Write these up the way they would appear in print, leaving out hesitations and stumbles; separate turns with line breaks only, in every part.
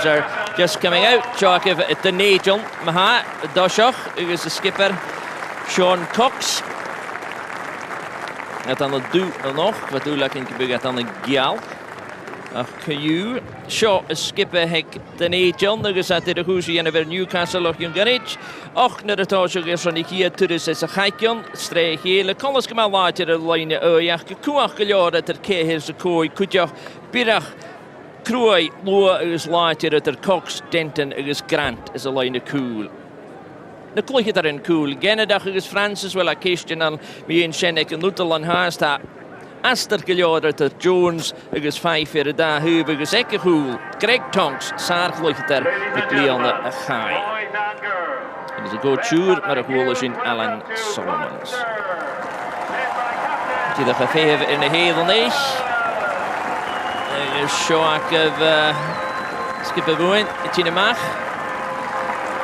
teams are just coming out. Joachim at the Nigel Maha, Doshach, who is the skipper, Sean Cox. At aan het doel nog, wat doe ik in gebeuren aan de Gial. Ach, Caillou. Shaw is skipper hek de Nigel. Nu gezet in de Hoesie en weer Newcastle of Jungarich. Och, naar de toosje is van hier terug is een geitjon. Streek hele. Kan eens maar later de lijnen. Ja, kuach geleden ter keer ze kooi. Kutja birach. Krooi loa is later ter Cox Denton is Grant is een lijnen cool. De kloeg daarin cool. Gennedag is Francis wel een kistje al wie in Schennek en Lutel en haast ha. Aster geleden ter Jones is 5 jaar daar hubig is ekki cool. Greg Tonks saar kloeg daar de Leon Achai. Het is een goed tour maar een goal is in Alan Solomons. Die dat gegeven in de hele neig. Shoak skipper gewoon het in mag.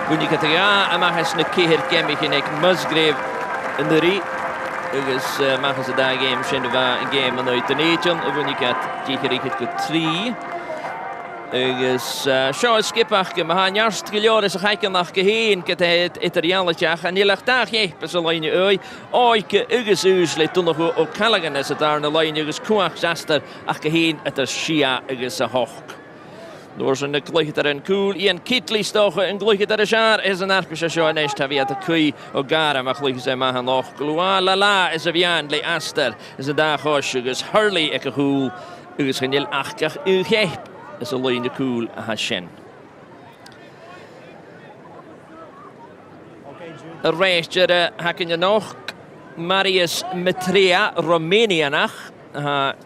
Wanneer ik het ga, en mag eens een keer kemmig in ik Musgrave in de rie. Dus mag ze daar games in de game vanuit de nation. Wanneer ik het tegen het 3. Dus zo skipper, maar han juist geleden ze kijken naar geheen, het Italiaanse en die ligt daar je pas alleen oi. Oike ugesle toen nog ook Callaghan is het daar een lijn is koach zaster ach geheen het is Shia is hoog. Door zijn glitter en cool. Ian Kitley stochen en glitter de jaar is een arpische show en heeft hij de kui ogara maar glitter zijn maar nog. Gloa la la is een Jan le Aster is een dag hoosje is Hurley ek cool. Is geen heel achtig ugep is een lijn de cool hashen. Een reisje hakken je nog. Marius Metrea Romania nach.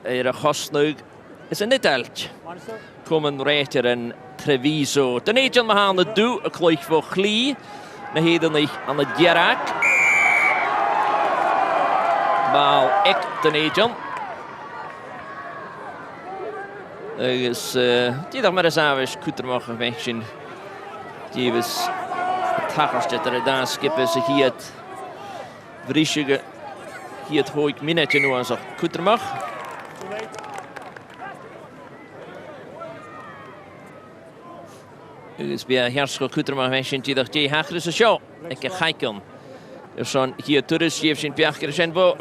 Er gastneug is een net eltje. Komen rechter in Treviso. De Nigel mag aan het doen, een kloeg voor Glee. Dan heden niet aan het Gerak. Bal ik de Nigel. Dus die dag maar eens aan is goed mag wegzien. Die was het hakkerste dat er daar skippen zich hier het vriesige hier het hoog minnetje nu aan zo goed mag. Dus bij Heerschot Kuterman wensen die dat je hakker is een show. Ik ga kijken. Er zijn hier toeristen die hebben Piacher zijn voor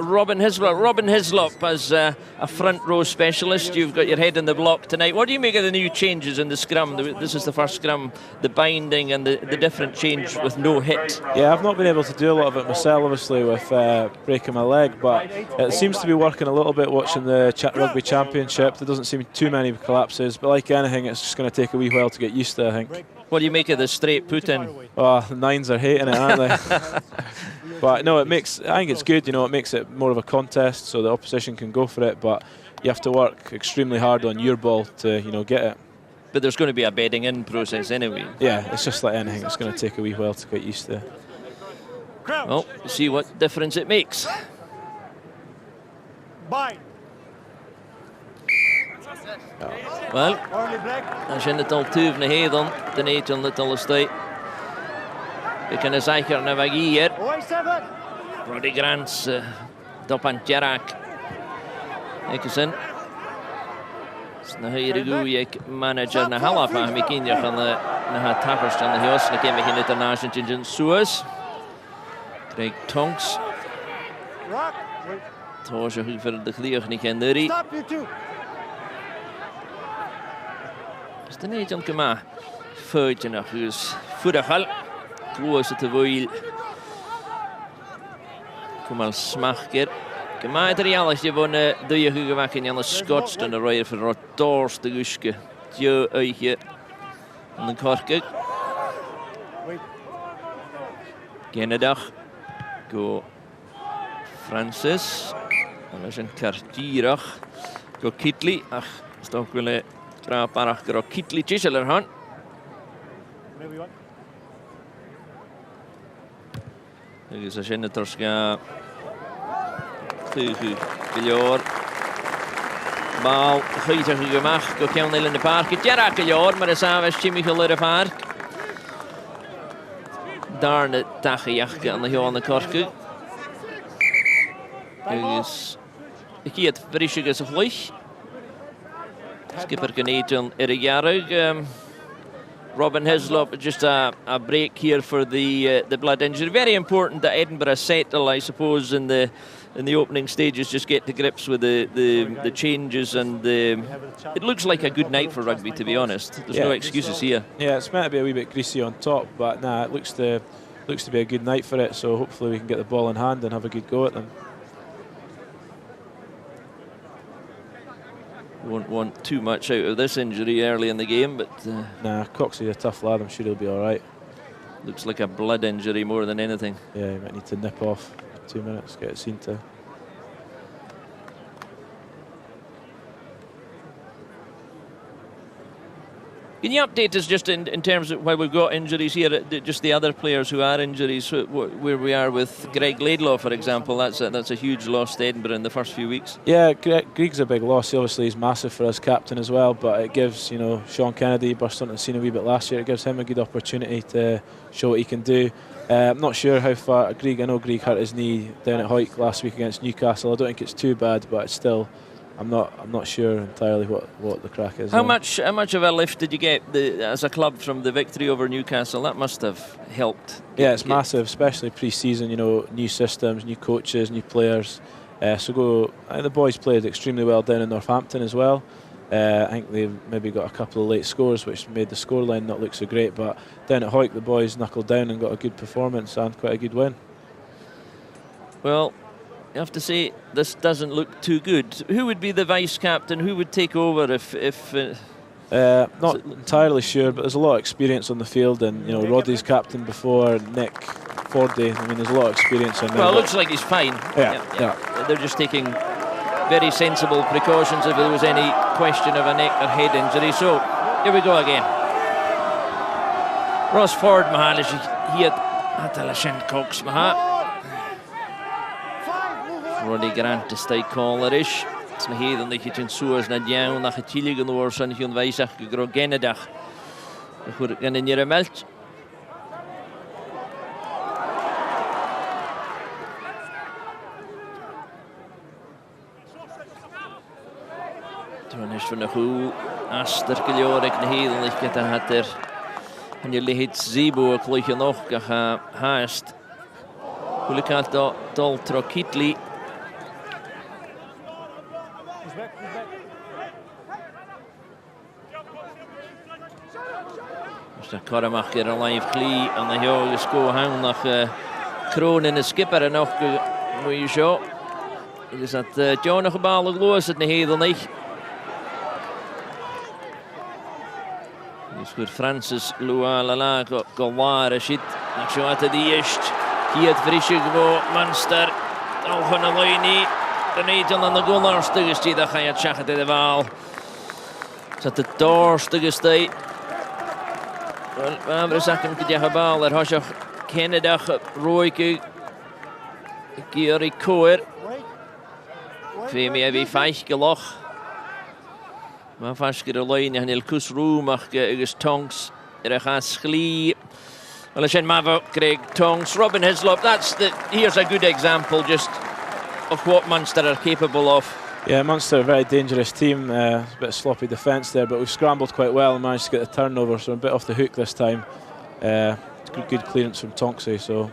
Robin Hislop as a front row specialist. You've got your head in the block tonight. What do you make of the new changes in the scrum? This is the first scrum, the binding and the different change with no hit.
Yeah, I've not been able to do a lot of it myself, obviously, with breaking my leg, but it seems to be working a little bit watching the Rugby Championship. There doesn't seem too many collapses, but like anything, it's just going to take a wee while to get used to, I think.
What do you make of the straight put in?
Oh, the nines are hating it, aren't they? But no, I think it's good, you know, it makes it more of a contest so the opposition can go for it, but you have to work extremely hard on your ball to, you know, get it.
But there's going to be a bedding in process anyway.
Yeah, it's just like anything, it's going to take a wee while to get used to.
Well, see what difference it makes.
Bye.
Wel, als je het al tuven heden, dan eet je het al eens tijd. We kunnen zeker naar weg hier. Roddy Grants, top aan Tjerak. Kijk eens in. Dan heb je de goede manager naar half aan. We kunnen je naar het tappers dan de huis. Dan kunnen we in de nationale in Suez. Craig Tonks. Toosje goed voor de glier niet in de rie. Is er niet om te maken. Feutje nog eens. Voor de hal. Kloos het te wiel. Kom al smakker. Gemaakt er alles je wonen. Doe je gewacht in Janne Scots. Dan de rijden voor Rottors te guske. Jo uitje. En dan korken. Gennedag. Go Francis. En dat is een kwartierach. Go Kitley. Ach, is toch wel een paar go Kitley Chiseler han. Dus als je het er gaat. Geljoor. Bal. Goed gemaakt. Go Kjell in de park. Ja, geljoor. Maar de samen Jimmy Giller park. Daar de tagejachtje aan de Johan Korke. Dus ik zie het Brische is vlug. Skipper Canadian Erigarig. Robin Hislop, just a break here for the blood injury. Very important that Edinburgh settle, I suppose, in the opening stages, just get to grips with the changes, and it looks like a good night for rugby, to be honest. There's no excuses here.
Yeah, it's meant to be a wee bit greasy on top, but nah, it looks to be a good night for it, so hopefully we can get the ball in hand and have a good go at them.
Won't want too much out of this injury early in the game, but...
Nah, Coxey's a tough lad. I'm sure he'll be all right.
Looks like a blood injury more than anything.
Yeah, he might need to nip off 2 minutes, get it seen to.
Can you update us just in terms of why we've got injuries here, just the other players who are injuries, where we are with Greg Laidlaw, for example? That's a huge loss to Edinburgh in the first few weeks.
Yeah, Greg's a big loss. Obviously, he's massive for us captain as well, but it gives, you know, Sean Kennedy burst onto the scene a wee bit last year. It gives him a good opportunity to show what he can do. I'm not sure how far Greg. I know Greg hurt his knee down at Hoyk last week against Newcastle. I don't think it's too bad, but it's still. I'm not sure entirely what the crack is.
How much of a lift did you get as a club from the victory over Newcastle? That must have helped.
Yeah, it's massive, especially pre-season. You know, new systems, new coaches, new players. I think the boys played extremely well down in Northampton as well. I think they maybe got a couple of late scores, which made the scoreline not look so great. But down at Hoyk, the boys knuckled down and got a good performance and quite a good win.
Well, you have to say this doesn't look too good. Who would be the vice captain? Who would take over if?
Not entirely sure, but there's a lot of experience on the field, and you know, Roddy's captain before, Nick Fordy. I mean, there's a lot of experience in there.
Well, it looks like he's fine.
Yeah.
They're just taking very sensible precautions if there was any question of a neck or head injury. So here we go again. Ross Ford Mahalish here at the Lashen Cox Maha. Roddy Grant is stay callerish. It's na heden dat je ten soers na down na getilige oor san hun wysig gegrogenedag. Goed kan in hier meld. Toen is van de goal aster geljorik na heden dat je had er. En je ligt Zebo kloje nog ga haast. Hoe kan dat dol trokitli. Karamach er al live glee en de heel gesco hang nog kroon in de skipper en nog moet je zo. Dus dat John nog bal los het heel niet. Dus goed Francis Lualala Gawara shit. Nog zo uit de eerst. Hier het frisje gewoon Munster. Al van een lijn de niet aan de goal stuk die dat ga je checken de bal. Zat de doorste gestay. Wel, we zeggen dat je bal er has je Canada Royke Gary Coer. Veel wie 5 geloch. Maar vast de lijn en el kusroom mag is Tongs er gaat glie. Well, I Mavo, Craig Tongs, Robin Hislop. Here's a good example just of what Munster are capable of.
Yeah, Munster, a very dangerous team. A bit of sloppy defence there, but we've scrambled quite well and managed to get the turnover, so a bit off the hook this time. Good clearance from Tonksy, so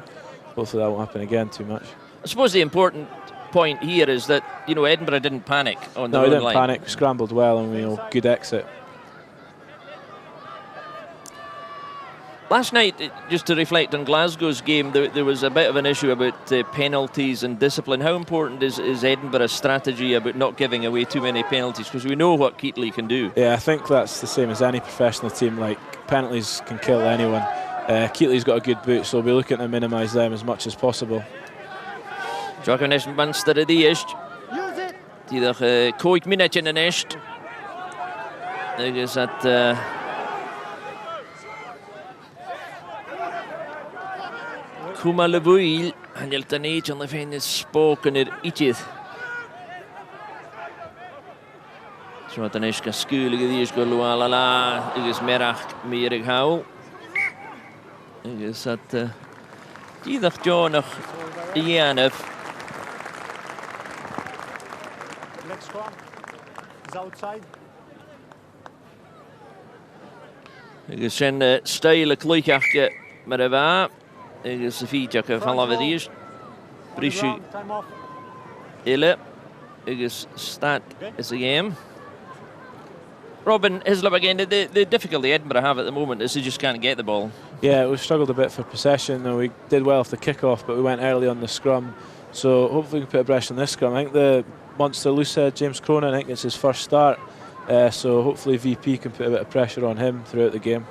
hopefully that won't happen again too much.
I suppose the important point here is that, you know, Edinburgh didn't panic on the line.
No, we didn't panic. We scrambled well and, you know, good exit.
Last night, just to reflect on Glasgow's game, there was a bit of an issue about penalties and discipline. How important is Edinburgh's strategy about not giving away too many penalties? Because we know what Keighley can do.
Yeah, I think that's the same as any professional team. Like, penalties can kill anyone. Keighley's got a good boot, so we'll be looking to minimise them as much as possible.
Jochen is Munster at the eerst. Die er kooit minutje in eerst. Er is dat... Kuma Lebuil, and you'll turn each on the fin is spoken at each. So at the Nishka school, it is Goluala, it is Merach, Mirig Howl. It is at either John or Yanef.
Next Scrum is outside.
Agus sin style a clúiceach mar a bheith. Agus a fíteach a fall of these. Brisú ile. Agus stat is a game. Robin Hislop again, the difficulty Edinburgh have at the moment is they just can't get the ball.
Yeah, we've struggled a bit for possession. We did well off the kick-off, but we went early on the scrum. So hopefully we can put a pressure on this scrum. I think the Munster loosehead, James Cronin, I think it's his first start. So hopefully VP can put a bit of pressure on him throughout the game.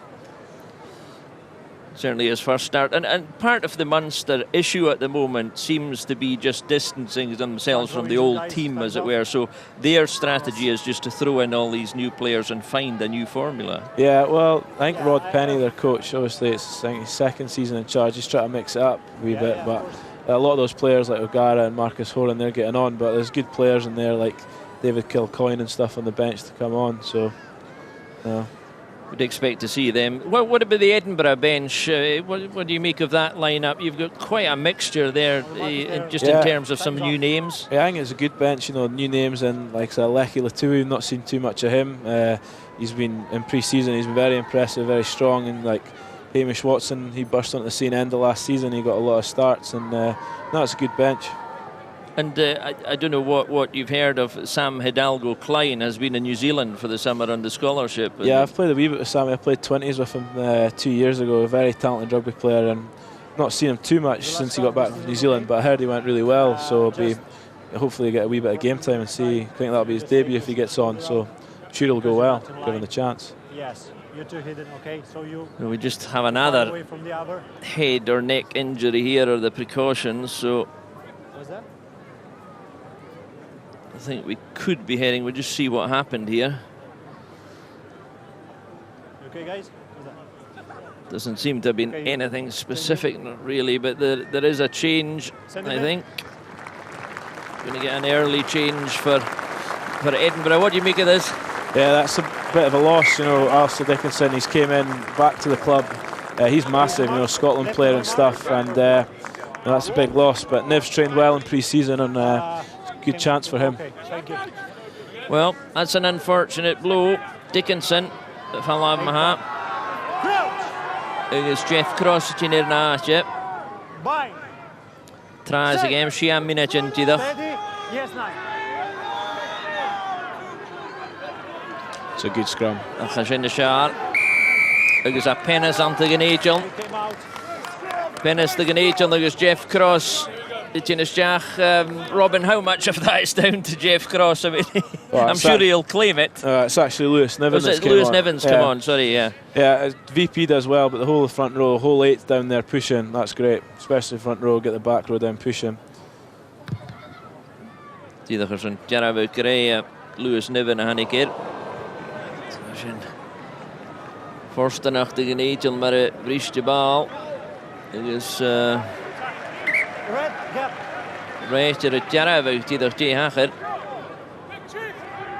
Certainly his first start. And part of the Munster issue at the moment seems to be just distancing themselves from the old team, as it were. So their strategy is just to throw in all these new players and find a new formula.
Yeah, well, I think Rod Penny, their coach, obviously it's I think his second season in charge. He's trying to mix it up a wee bit. But a lot of those players like O'Gara and Marcus Horan, they're getting on. But there's good players in there like David Kilcoyne and stuff on the bench to come on. So,
would expect to see them. What about the Edinburgh bench? What do you make of that lineup? You've got quite a mixture there, just in terms of some new names.
Yeah, I think it's a good bench. New names, and like Lecky Latuwu, not seen too much of him. He's been in pre-season. He's been very impressive, very strong, and like Hamish Watson, he burst onto the scene end of last season. He got a lot of starts, and it's a good bench.
And I don't know what you've heard of Sam Hidalgo Klein has been in New Zealand for the summer on the scholarship.
Yeah, I've played a wee bit with Sam. I played 20s with him 2 years ago. A very talented rugby player, and not seen him too much since he got back from New Zealand, but I heard he went really well, so hopefully get a wee bit of game time and see. I think that'll be his debut if he gets on, so I'm sure he'll go well, given the chance.
Yes, you two hidden, okay, so
we just have another head or neck injury here, or the precautions, so
what's that?
I think we could be heading. We'll just see what happened here.
Okay, guys?
Doesn't seem to have been anything specific, not really, but there is a change, I think. Going to get an early change for Edinburgh. What do you make of this?
Yeah, that's a bit of a loss. Alistair Dickinson, he's came in back to the club. He's massive, Scotland player and stuff, and that's a big loss. But Niv's trained well in pre-season, and good chance for him.
Well, that's an unfortunate blow. Dickinson, fell off my hat. Agus Jeff Cross in i'r náte. Tries again, Sian minute in tidach.
It's a good scrum.
Achas in the shard. Agus a Pennis on the Ganachel. Pennis the Ganachel, agus Jeff Cross. Robin, how much of that is down to Jeff Cross? I mean, I'm sure he'll claim it.
It's actually Lewis Nivens.
Lewis Nivens, come on, sorry, yeah.
Yeah, VP does well, but the whole of the front row, the whole 8 down there pushing, that's great. Especially front row, get the back row down pushing.
Tíðachar son Jarabau Gray, Lewis Niven a hannig hier. Forste nacht de Genetiel, maar bries de bal. Dus rechter het Jarabau, tíðach J. Hacher.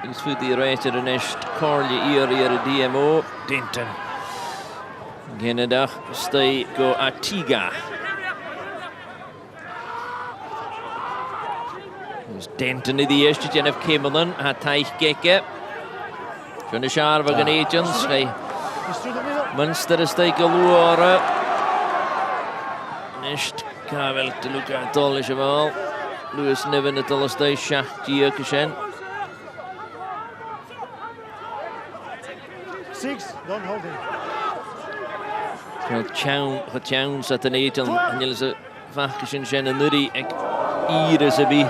Dus voet die rechter en is Corlje hier de DMO. Dinton. Genedag, stay go Atiga. Dus Denton in die eerste gen of Kimberlin, had Teich gekke. Van de Sharva Genetians, Munster is de Galoore. Nicht Kavel te lukken aan Tollische wel. Lewis Niven het alles de Schacht Jurkischen.
6, don't hold him.
Getjouwen zat de Neten. En jullie ze Vachkischen zijn en Nuddy. En hier is er bij.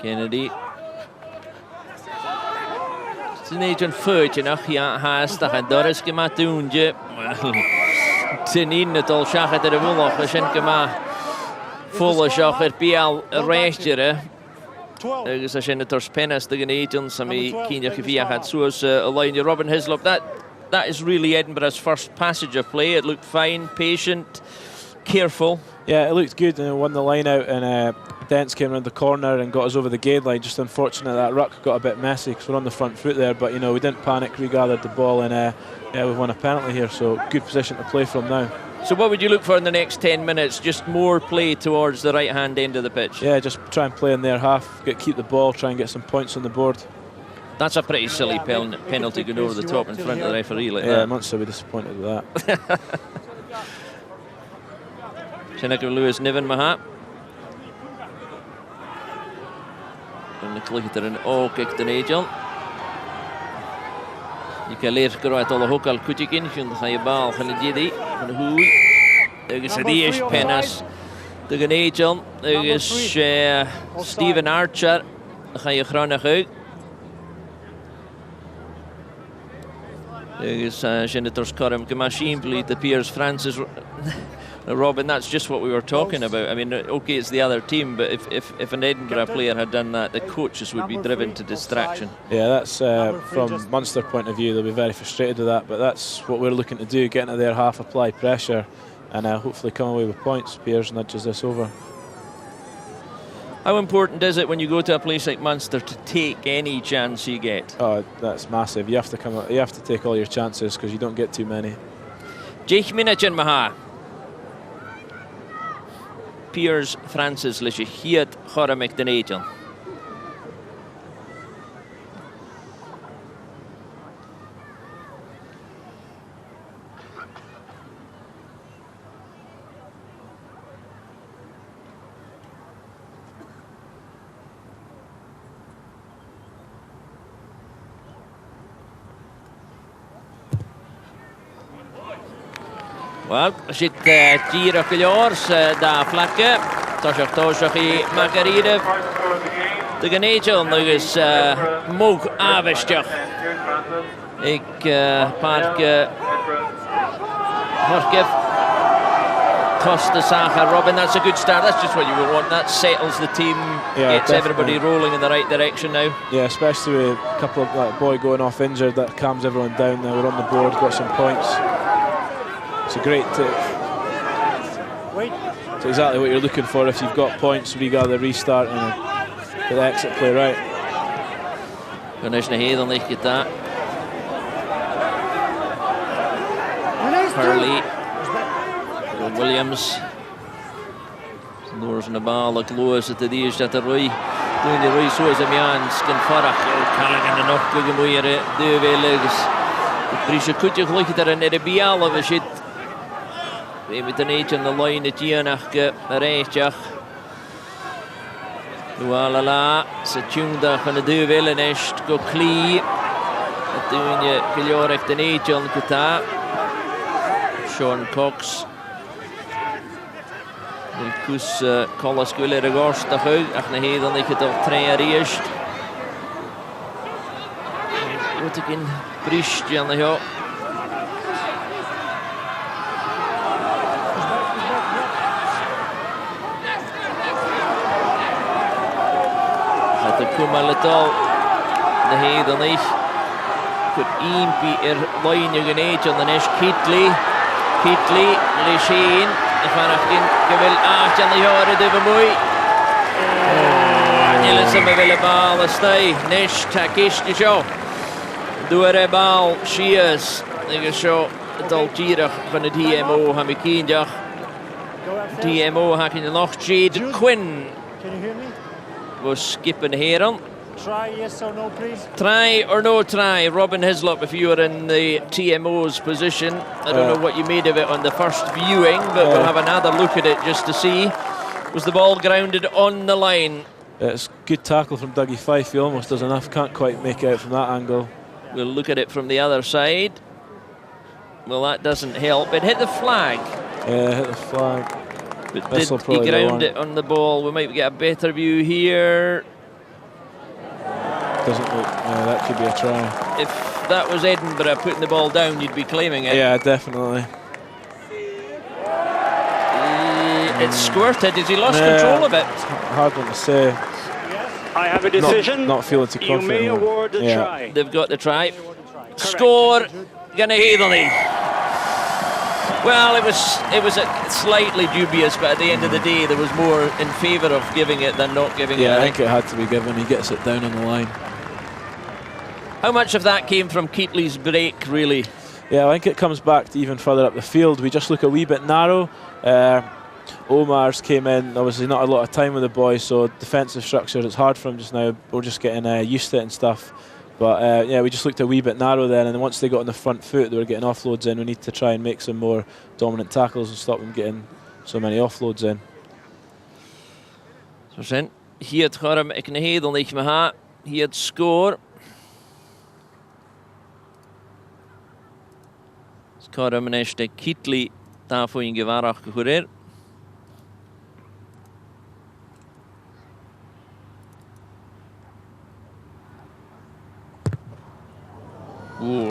Kennedy. Het is niet een feutje nog, ja, haastig en daar is gemaakt doen je. Tenin het al schach het er wel nog, is een gemaakt volle schach het pial rechtje. Dus als je het als pennis de geneten, sammy kindje via gaat zoals alleen Robin Hislop. That is really Edinburgh's first passage of play. It looked fine, patient, careful.
Yeah, it looked good, and it won the line out, and Dents came around the corner and got us over the gate line. Just unfortunate that ruck got a bit messy because we're on the front foot there, but we didn't panic, regathered the ball, and we've won a penalty here, so good position to play from now.
So what would you look for in the next 10 minutes? Just more play towards the right-hand end of the pitch?
Yeah, just try and play in their half, keep the ball, try and get some points on the board.
That's a pretty silly penalty going over the top in front of the referee like that.
Yeah, Munster will be disappointed with that.
Sinna go Lewis Niven maha. En de klikt er een kijk de Nigel. Je kan leren kruid alle hoek al kutjekin. Je ga je bal gaan de jedi van de hoed. Er is Riesch Pennis. De Nigel. Er is Steven Archer. Dan ga je graag uit. Er is Genitors Karim Machine bleed the Piers Francis. Robin, that's just what we were talking about. I mean, okay, it's the other team, but if an Edinburgh player had done that, the coaches would be driven to distraction.
Yeah, that's from Munster point of view, they'll be very frustrated with that, but that's what we're looking to do, get into their half, apply pressure, and hopefully come away with points. Piers nudges this over.
How important is it when you go to a place like Munster to take any chance you get?
Oh, that's massive. You have to take all your chances because you don't get too many.
10 minuten maha. Piers Francis leis hiad choramech den Nigel. Wel, zit Tira Kljors daar vlakke. Toshach I Margaride. De Genegel nog eens moog avestjach. Ik park Horkev. Costa Sacha Robin, that's a good start. That's just what you would want. That settles the team,
yeah,
gets everybody rolling in the right direction now.
Yeah, especially with a couple of that boy going off injured, that calms everyone down now. We're on the board, got some points. It's a great tip. It's exactly what you're looking for if you've got points, regather, restart, and get the exit play right.
Ganesh Nahedan ligt het daar. Hurley. Williams. Lures in de bal, ik loos het die is dat de Roy. Toen de Roy zo is hem aan, skin farag. Kalligan en nog kunnen moeieren, de welegs. Het Brisje kutje ligt er in de biale, we zit. We met een eentje aan de lijn, het Gianachke, Rijtjach. Voilà, ze tjungda van de deur willen is, go klie. Het doen je Kiljorik de eentje aan Kata. Sean Cox. De kus Collas Gulle de Gorst dag uit, ach nee, dan ligt het al trein eerst. Wat ik in Bristje aan de ja. Kom al het al. De heer dan is. Goed één line je geneet en dan is Kitley. Kitley Lecheen. En vanaf in gewil 8 aan de jaren de bemoei. Jullie zijn me willen balen stij. Nish takish de show. Door de bal Shias. Ik zo het al tierig van de DMO gaan we kindje. DMO haak in de nacht. Jade Quinn. We'll skip in here on.
Try yes or no, please.
Try or no try. Robin Hislop, if you were in the TMO's position, I don't know what you made of it on the first viewing, but we'll have another look at it just to see. Was the ball grounded on the line?
It's good tackle from Dougie Fife. He almost does enough. Can't quite make out from that angle.
We'll look at it from the other side. Well, that doesn't help. It hit the flag.
Yeah, hit the flag.
But did he ground it on the ball? We might get a better view here.
Doesn't look, that could be a try.
If that was Edinburgh putting the ball down, you'd be claiming it.
Yeah, definitely.
It's squirted. Has he lost control of it?
Hard one to say.
I have a decision.
Not feeling too confident.
You may award the try.
They've got the try. Score. Gonna Heatherly. Well, it was slightly dubious, but at the end of the day, there was more in favour of giving it than not giving it.
Yeah, I think it had to be given. He gets it down on the line.
How much of that came from Keatley's break, really?
Yeah, I think it comes back to even further up the field. We just look a wee bit narrow. Omar's came in, obviously not a lot of time with the boys, so defensive structure, it's hard for him just now. We're just getting used to it and stuff. But yeah, we just looked a wee bit narrow then, and then once they got on the front foot, they were getting offloads in. We need to try and make some more dominant tackles and stop them getting so many offloads in.
So sen, hier gaat hem ik een hedel niet meer ha. Hier het score. Gaat hem een eerste Kitli daarvoor in gewaar gehoord.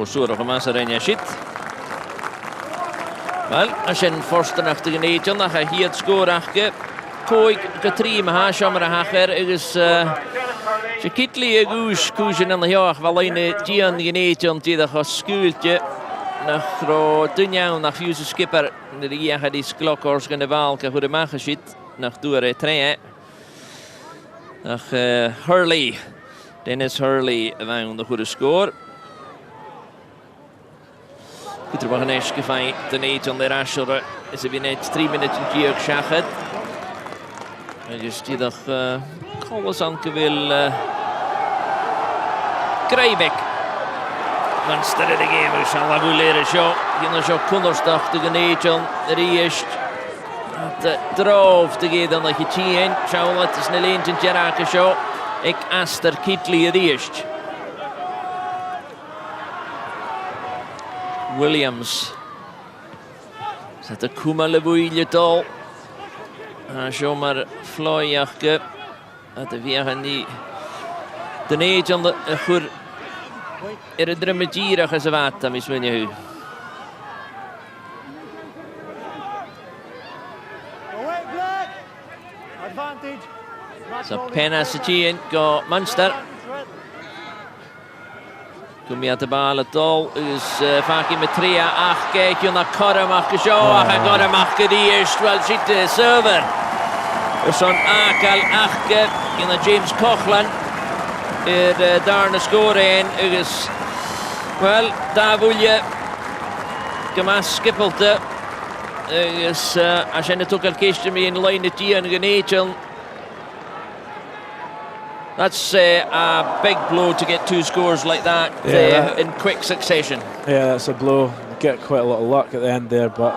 Zorg om als er een shit. Wel, als je een voorste achter een eetje, dan ga je hier het score achter. Kooi Katrien, maar haar jammer hacher is je Kitli goes koeien en ja, wel een Gian geneetje die dat gaat schuiltje. Nach groot dunja nach fuse skipper de hier die klokkers gaan de walken hoe de maken shit nach door trein. Nach Hurley. Dennis Hurley van de goede score. Goed, we gaan eens gefijn de niet aan de rasher. Is er weer net 3 minuten hier geschacht. Dus die dag alles aan wil Krijbek. Munster in de game, zal we wel leren zo. Je nog zo kondersdag te genieten. Er is de droof te geven dan dat je zien. Zo wat is een eentje geraken zo. Ik Aster Kitli er eerst. Williams. Zet de Kumalebuille tol. Zo maar vlooiachke. Dat de weer gaan die. De neetje aan de goed. Er dramagiera als wat mis we nu. So penna Sichin go Munster. Kom je aan de bal het al is vaak in met 3-8 kijk je naar Koremach zo hij Koremach die is wel zit de server. Er zo'n akal achke in de James Coughlin. Daar een score in is wel daar wil je gemas skippelte is als je het ook al kiest mee in lijn het hier en geneten. That's a big blow to get 2 scores like that in quick succession.
Yeah, that's a blow. Get quite a lot of luck at the end there, but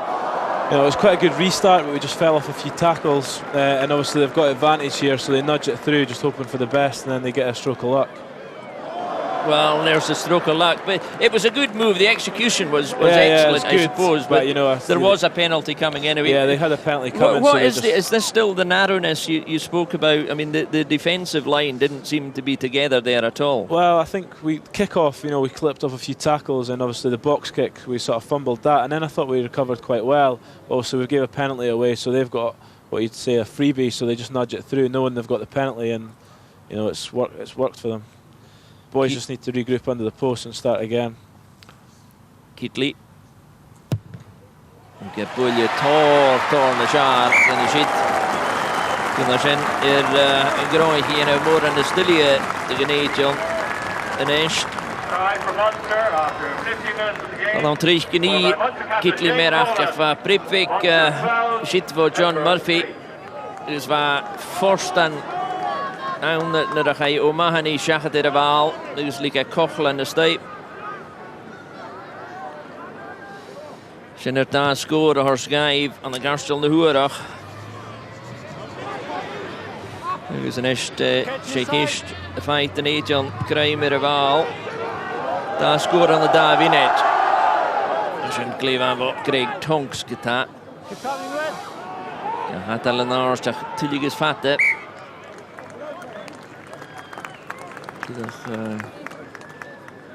you know, it was quite a good restart, but we just fell off a few tackles, and obviously they've got advantage here, so they nudge it through, just hoping for the best, and then they get a stroke of luck.
Well, there's a stroke of luck, but it was a good move. The execution was excellent,
good,
I suppose, but
you know,
there was a penalty coming anyway.
Yeah, they had a penalty coming.
What is this still the narrowness you spoke about? I mean, the defensive line didn't seem to be together there at all.
Well, I think we kick off, you know, we clipped off a few tackles, and obviously the box kick, we sort of fumbled that, and then I thought we recovered quite well. Also, we gave a penalty away, so they've got what you'd say a freebie, so they just nudge it through, knowing they've got the penalty, and you know, it's worked for them. Boys just need to regroup under the post and start again.
Kitli. Get bulje tor na jaar in de shit. Kunnen zijn een groei hier nou more aan de stilie te genieten. En eerst. Dan terug genie Kitli meer achter van Pripwijk shit voor John Murphy. Dus waar voorstaan. Nou, dan ga je O'Mahony zeggen de bal. Dus ligt hij Kochel aan de stijp. Zijn er daar scoren, haar schijf aan de garstel de hoerig. Nu is een eerste shakist. De feiten niet, Jan krijgen met de bal. Daar scoren aan de daar winnet. Dus een kleef aan wat Craig Tonks gedaan. Ja, het al een aardig tullig is vatten.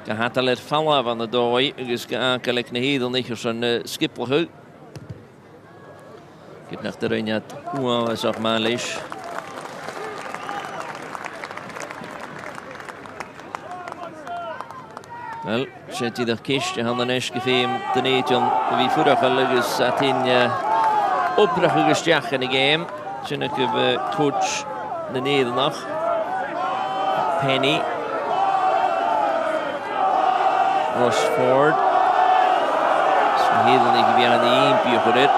Ik had al het vallen van de dooi. Dus ik kan een heel niet zo'n skippel. Ik heb nog de ring hoe zeg maar lees. Wel, zit hij er kistje aan de neus gegeven. De neetje wie vorig al is dat in oprecht gestjacht in de game. Zijn ik coach de Nederland. Penny. Rushford. Heel niet weer aan die impie voor dit.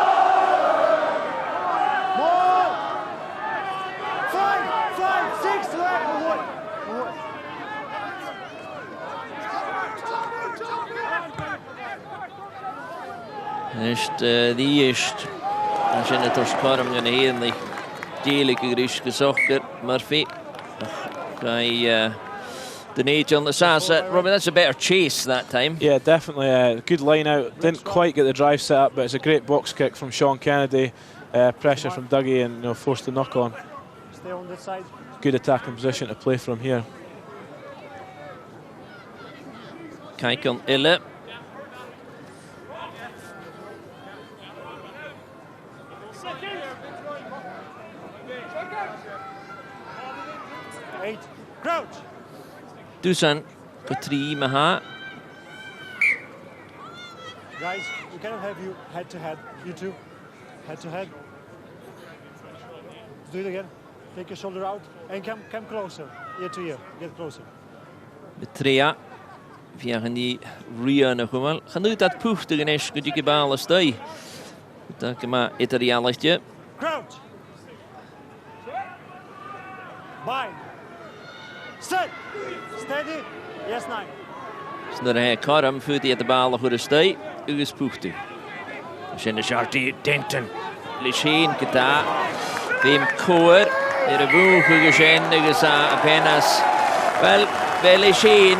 Ist die ist. Als je het als karm gaan heel niet dierlijke gericht gezocht, maar veel. Hij the nature on the Sasa. Robin, that's a better chase that time.
Yeah, definitely. Good line out. Didn't quite get the drive set up, but it's a great box kick from Sean Kennedy. Pressure from Dougie and forced the knock on.
Stay on that side.
Good attacking position to play from here.
Kijk on Ille.
Crouch.
Dusan Katri Maha.
Guys, we cannot have you head to head. You two, head to head. Do it again. Take your shoulder out and come closer. Ear to ear. Get closer.
Betrea. Via die Ria nog wel. Gaan nu dat poef tegen is. Kun je balen stay. Dat maar Italiaanlichtje.
Crouch. Bind. Sit. Steady. Yes, 9.
Snur hij karm voor die de bal goed stay. U spoeft u. Zijn de Chartie Denton. Lichin kita. Vim koer. De boeg gezien gesa apenas. Wel Lichin.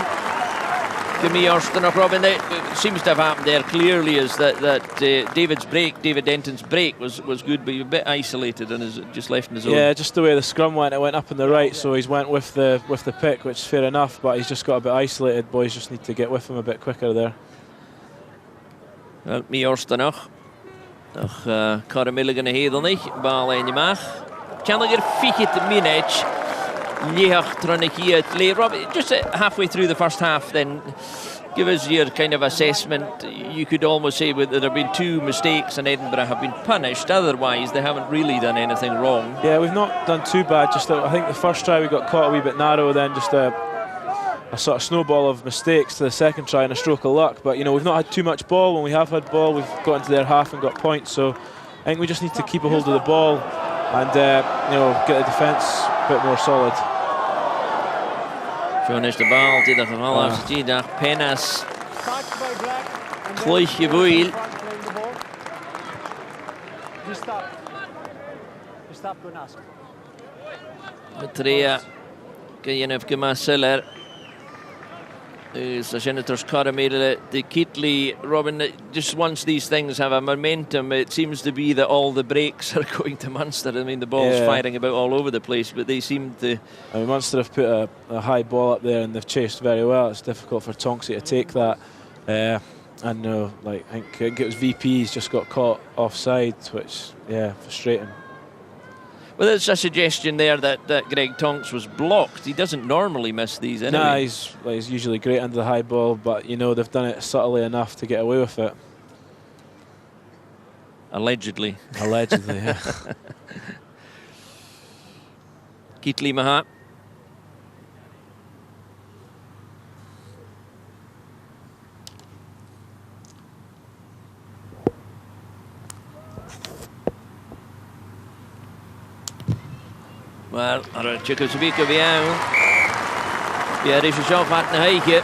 Robin, it seems to have happened there clearly is that David Denton's break was good, but he was a bit isolated and is just left in his own.
Yeah, just the way the scrum went, it went up on the right, so he's went with the pick, which is fair enough, but he's just got a bit isolated. Boys just need to get with him a bit quicker there.
Wel, Miorsta nog. Nog Karamilligan hedel niet. Bal in je maag. Kan er fietje te minute. Just halfway through the first half, then give us your kind of assessment. You could almost say that there have been 2 mistakes and Edinburgh have been punished. Otherwise, they haven't really done anything wrong.
Yeah, we've not done too bad. Just I think the first try we got caught a wee bit narrow, then just a sort of snowball of mistakes to the second try and a stroke of luck. But we've not had too much ball. When we have had ball, we've got into their half and got points. So I think we just need to keep a hold of the ball and get the defence a bit more solid.
Schon is de bal in ieder geval als die dag Penas Klootje Boeil. Betrea kun je even Marceller. So Senators Caramel, the Kitley, Robin, just once these things have a momentum, it seems to be that all the breaks are going to Munster. I mean, the ball's firing about all over the place, but they seem to...
I mean, Munster have put a high ball up there and they've chased very well. It's difficult for Tonksy to take that. And I think it was VP's just got caught offside, which, frustrating.
Well, there's a suggestion there that Greg Tonks was blocked. He doesn't normally miss these anyway.
Nah, he's usually great under the high ball, but they've done it subtly enough to get away with it.
Allegedly.
Allegedly, yeah.
Kitley Maha. Wel, ar y Czechoslovakia fi iawn. Fi ar eisiau siop at na haige.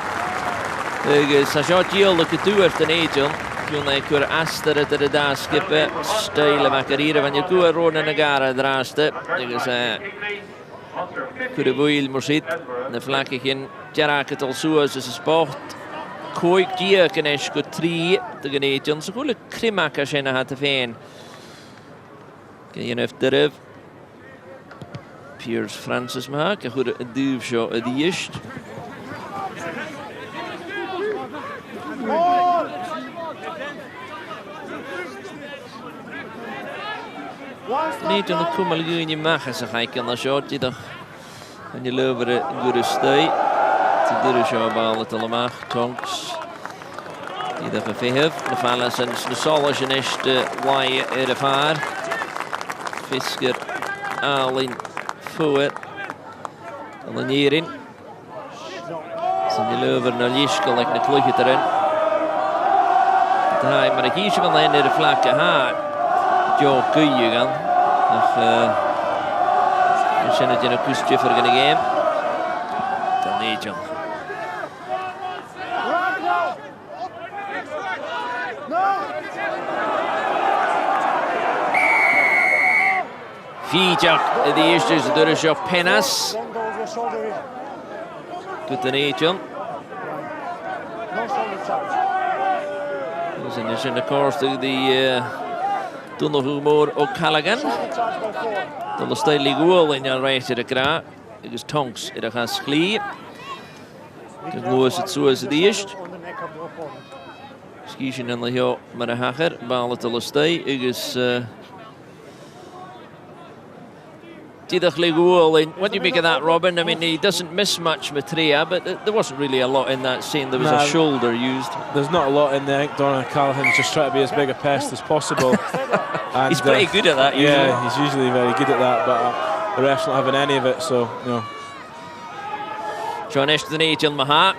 Sa siop diol y cydwyrth yn eidl. Fi'n ei cwr aster at yr da sgipe. Steil y macarira fan i'r gwyr rôn yn y gara draste. Cwr y fwyl mwrsyd. Na fflac eich yn jarach at olswas ys y sport. Coig diag yn eisg o 3 dy gan eidl. So gwrdd y crimac a sy'n hat y ffein. Gan i'n eftyryf. Piers Francis maak, een goede duwshow die is. Niet aan de kummel in je maag, zeg ik aan de shot die toch en je leveren goede stay. De duwshow bal het allemaal Tonks. Die dat verhef, de vallen zijn de solus en is de waai er vaar. Fisker Alin voor dan hierin. Zijn die lover naar Jischkel, like de klugje erin. Tá, maar ik kies van de ene de vlakke haar. Jo, kun je gaan. We zijn het in een kustje voor de game. Dan niet, John. Fietjak, de eerste is door de Penas. Goed dan niet, John. We zijn in de koers die toen nog humor ook Callaghan. Dan de stijl goal in de reis de kra. Het is Tonks in de gaan schlie. Het is het zoals het eerst. Schieten dan de heel met de hager. Bal het de stijl. Het is goal. What do you make of that, Robin? I mean, he doesn't miss much with Trea, but there wasn't really a lot in that scene. There was a shoulder used.
There's not a lot in there. Donald Callaghan's just trying to be as big a pest as possible. And,
he's pretty good at that, usually.
Yeah, he's usually very good at that, but the ref's not having any of it, so, no.
John Ashton Angel Maha.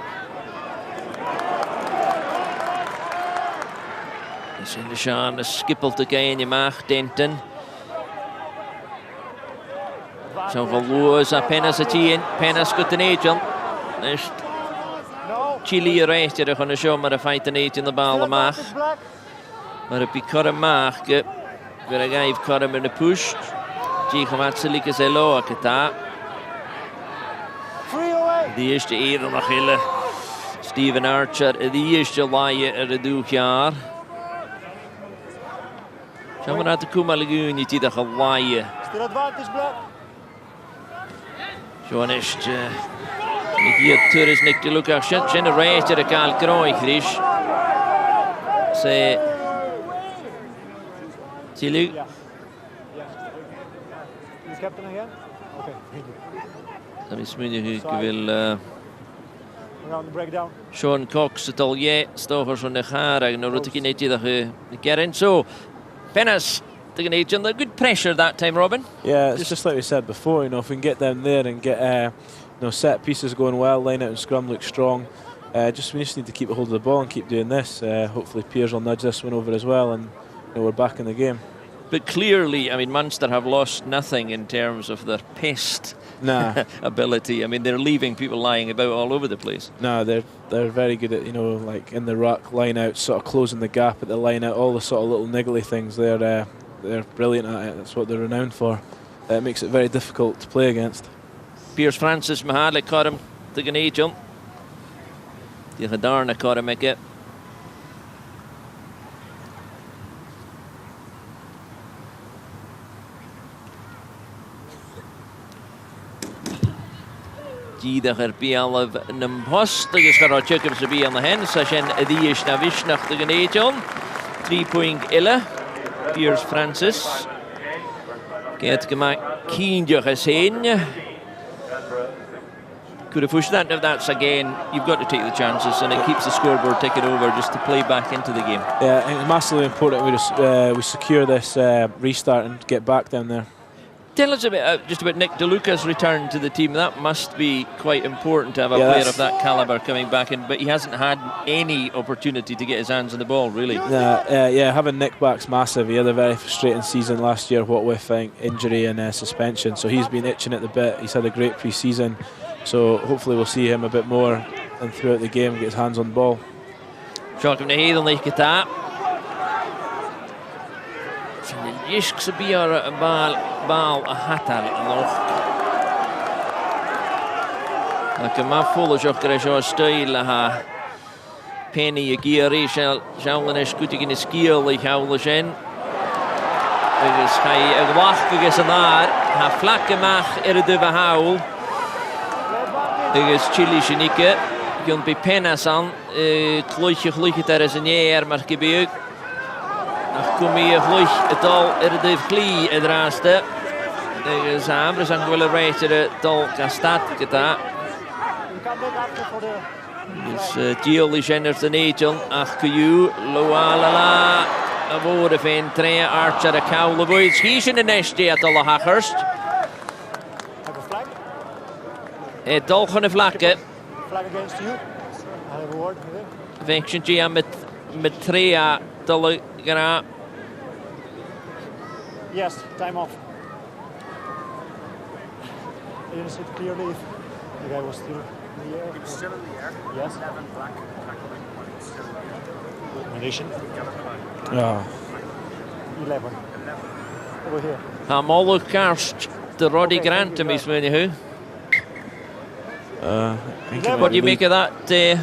Is in de Sean, de skippelt again, je mag, Denton. Zo van Loos a Penas a tien, Penas goed een agent. Is Chili reist je er gewoon zo maar de feit een agent de bal mag. Maar op die korre mag, weer een geef korre met de push. Die gaat ze lieke ze loa keta. Die eerste eer nog hele Steven Archer, die eerste laaie er de doegjaar. Zo maar uit de Kuma Lagoon niet die dat gaat laaien. Zo'n is het. Hier Turris Nick de Lucas generator de Kaal Krooi Gris. Ze. Zie je?
Captain again? Okay.
Dat is minder ik wil.
Around the breakdown.
Sean Cox het al jij stoger zo'n de garen. Nou dat ik niet dat de kern zo. Penas. Under good pressure that time, Robin.
Yeah, it's just like we said before. You know, if we can get them there and get you know, set pieces going well, line out and scrum looks strong. We just need to keep a hold of the ball and keep doing this. Hopefully, Piers will nudge this one over as well, and you know, we're back in the game.
But clearly, I mean, Munster have lost nothing in terms of their pest ability. I mean, they're leaving people lying about all over the place.
No, they're very good at, you know, like in the ruck, line out, sort of closing the gap at the line out, all the sort of little niggly things. They're brilliant at it. That's what they're renowned for. It makes it very difficult to play against.
Piers Francis Mahalik caught him to Gane jump. Die Gadarna caught him again. Die de Gerbial of Nampost. Die is gaat checken ze bij aan de hand. Sashen die is naar wisch naar de Gane jump. 3.11. Piers Francis. Get gemaakt. Kienje gezien. Could have pushed that. If that's again, you've got to take the chances, and it keeps the scoreboard ticking over just to play back into the game.
Yeah, I think it's massively important we secure this restart and get back down there.
Tell us a bit just about Nick DeLuca's return to the team. That must be quite important to have a player of that calibre coming back in, but he hasn't had any opportunity to get his hands on the ball, really.
Yeah, having Nick back's massive. He had a very frustrating season last year, what with injury and suspension, so he's been itching at the bit. He's had a great pre-season, so hopefully we'll see him a bit more and throughout the game get his hands on the ball.
Shock him to head on the guitar. Jisk ze bier een bal a hatar nog. Ik heb maar volle jokker zo stijl ha. Penny je gier jouwen is goed in de skill ik hou zijn. Dus hij wacht is naar ha vlakke mag de behaal. Dus Chili Genike kunt bij Penas aan klootje daar is een jaar maar gebeurt. Kom hier vlug het al de vlie het raaste. De samen zijn willen rijden het al kastat geta. Dus Giel is in de negen achterju Loalala. Woorden van Trea Archer de Koude Boys schiezen de neste het al hakkers. Het al gaan vlakken. Vection met met 3 dulle gra.
Yes, time off. You didn't see the clear leave. The guy was still in the air. He was still in the air? Yes. 11 black. Munition?
Ja.
11. Over here.
Hamolwch karst de Roddy Grant to me, who. What do you make of that?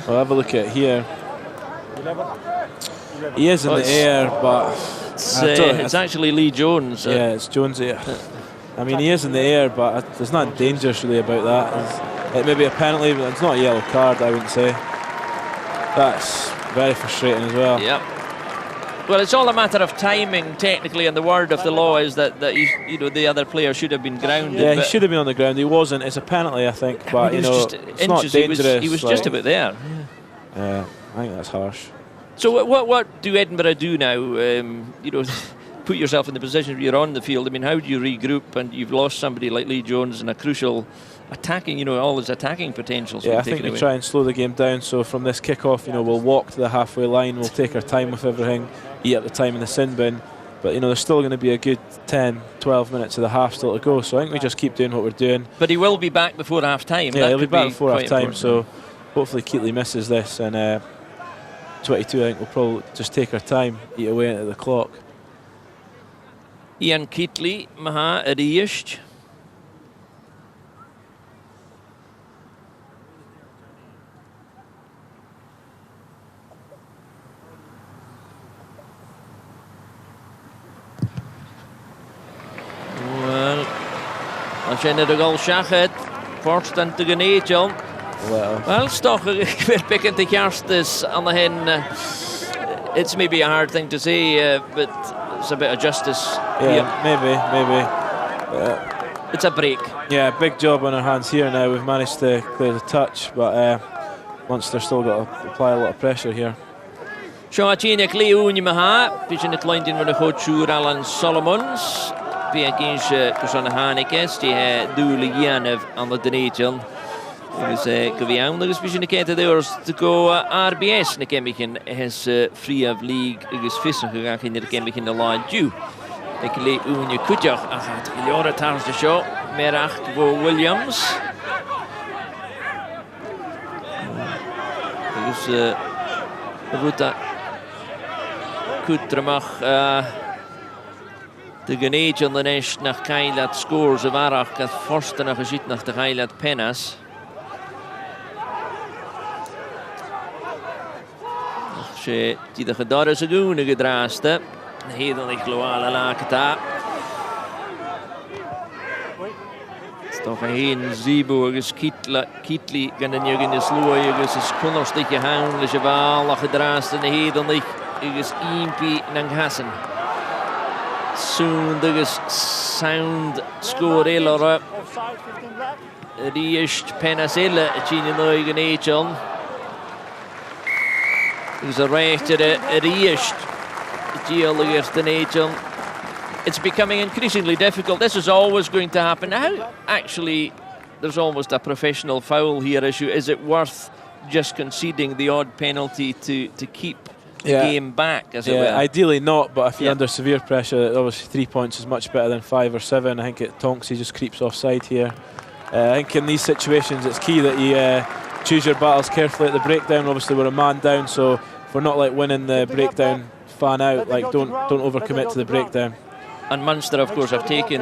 Well, have a look at here.
11.
He is in the air, but
it's actually Lee Jones.
Yeah, it's Jones here. I mean, he is in the air, but there's not dangerous really about that. It may be a penalty, but it's not a yellow card, I wouldn't say. That's very frustrating as well.
Yep. Well, it's all a matter of timing, technically, and the word of the law is that you know, the other player should have been grounded.
Yeah, he should have been on the ground. He wasn't. It's a penalty, I think, but you know, it's not dangerous.
He was just about there.
Yeah, I think that's harsh.
So what do Edinburgh do now? You know, put yourself in the position where you're on the field. I mean, how do you regroup? And you've lost somebody like Lee Jones and a crucial attacking, you know, all his attacking potentials.
Yeah, I think we try and slow the game down. So from this kick-off, you know, we'll walk to the halfway line. We'll take our time with everything, eat up the time in the sin bin. But, you know, there's still going to be a good 10, 12 minutes of the half still to go. So I think we just keep doing what we're doing.
But he will be back before half-time.
Yeah, he'll be back before half-time. So hopefully Keatley misses this. And 22, I think we'll probably just take our time, eat away into the clock.
Ian Keatley, maha Adiyisht. Wel, als je net de goal zag, voorstand te genieten. Well, stoch weer picking the justice on the hen. It's maybe a hard thing to say, but it's a bit of justice.
Yeah, maybe.
It's a break.
Yeah, big job on our hands here now. We've managed to clear the touch, but Munster still got to apply a lot of pressure here.
Shawachina Cleoon Maha, pitching the client in with the coach Alan Solomons. Piakinch Kusan Hanikes, die doelen Janev aan de Denetian. Dus Kavian, er is misschien een keer te go RBS. Dan ken ik in his Free of League, is vissen gegaan in de ken ik in de line due. Ik lees Oenje Kutjach, gaat Jora Tars de show. Merach voor Williams. Dus Ruta Kutremach. De Genetian dan is naar Keilat scores. Ze waren het voorste nog gezien naar de Keilat Pennas. Die de gedarre segoenen gedraaste. Heden ik gloale laketa. Toch een Zibo is Kietli gaan de jurgen de sloeien is konnostige houndliche waal gedraaste de heden is impi nang hassen. Soon there is sound score elore. Die is Penasille Chini Neugen Echon. There's a rechter Riest. It's becoming increasingly difficult. This is always going to happen. Now, actually, there's almost a professional foul here issue. Is it worth just conceding the odd penalty to keep the game back, as it were?
Ideally not, but if you're under severe pressure, obviously 3 points is much better than 5 or 7. I think it Tonks, he just creeps offside here. I think in these situations, it's key that you choose your battles carefully at the breakdown. Obviously, we're a man down, so if we're not like winning the breakdown, fan out. Like don't overcommit to the breakdown.
And Munster, of course, have taken,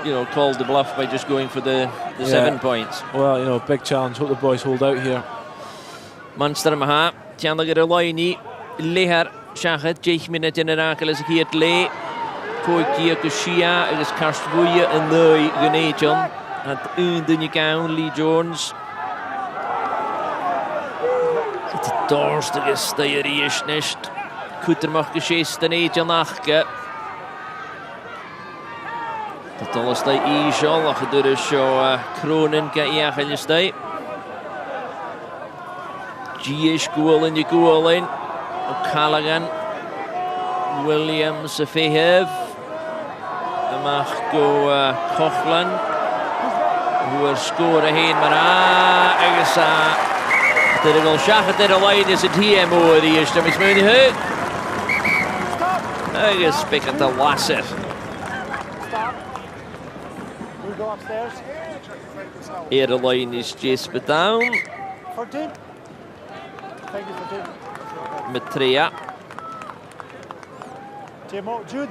you know, called the bluff by just going for the 7 points.
Well, you know, big challenge. Hope the boys hold out here.
Munster maha, tiandager loini, leher shachet, 10 minuten in rakel is hier le. Koikia kushia, it is karstwoeje en de genetjon. Het dunje Lee Jones. Het dorstige stijrie is niet. Kutter mag geschist en eetje nachke. Dat alles dat is al door de show kronen kan je gaan staan. G goal in je goal in. O'Callaghan, Williams Fehev. Mag go Cochlan. Hoe scoren heen, maar Dyna gael siachat ar y lein is y TM o'r i ysdym is mewn I hy. Agus bigant a wasser.
Stop. We go upstairs.
Ar y lein is Jace Bedown.
14. Thank you, 14.
Matrea.
Timo, Jude,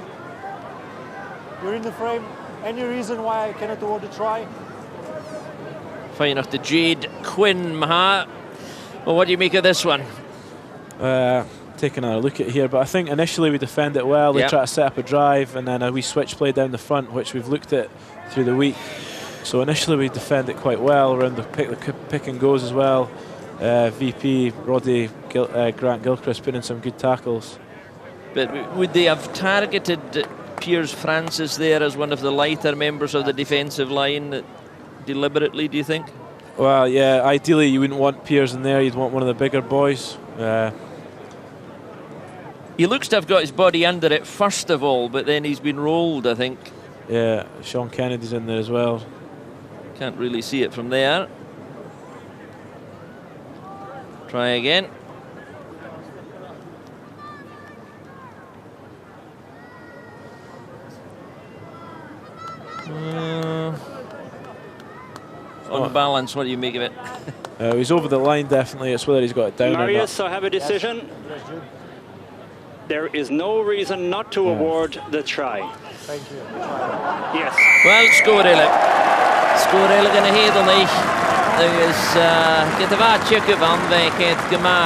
you're in the frame. Any reason why I cannot award a try?
Fine off the Jade Quinn, Maha. Well, what do you make of this one?
Taking a look at here, but I think initially we defend it well. They try to set up a drive, and then a wee switch play down the front, which we've looked at through the week. So initially we defend it quite well around the pick and goes as well. VP Roddy Grant Gilchrist put in some good tackles.
But would they have targeted Piers Francis there as one of the lighter members of the defensive line deliberately, do you think?
Well, yeah, ideally you wouldn't want Piers in there, you'd want one of the bigger boys.
He looks to have got his body under it first of all, but then he's been rolled, I think.
Yeah, Sean Kennedy's in there as well.
Can't really see it from there. Try again. On balance, what do you make of it?
He's over the line, definitely. It's whether he's got it down
Marius,
or not.
I have a decision. There is no reason not to award the try.
Thank you.
Yes.
Well, scorella. Scorella gan y hedd o'n eich. Agus gyda fa tjyc y fan fe cedd gyma.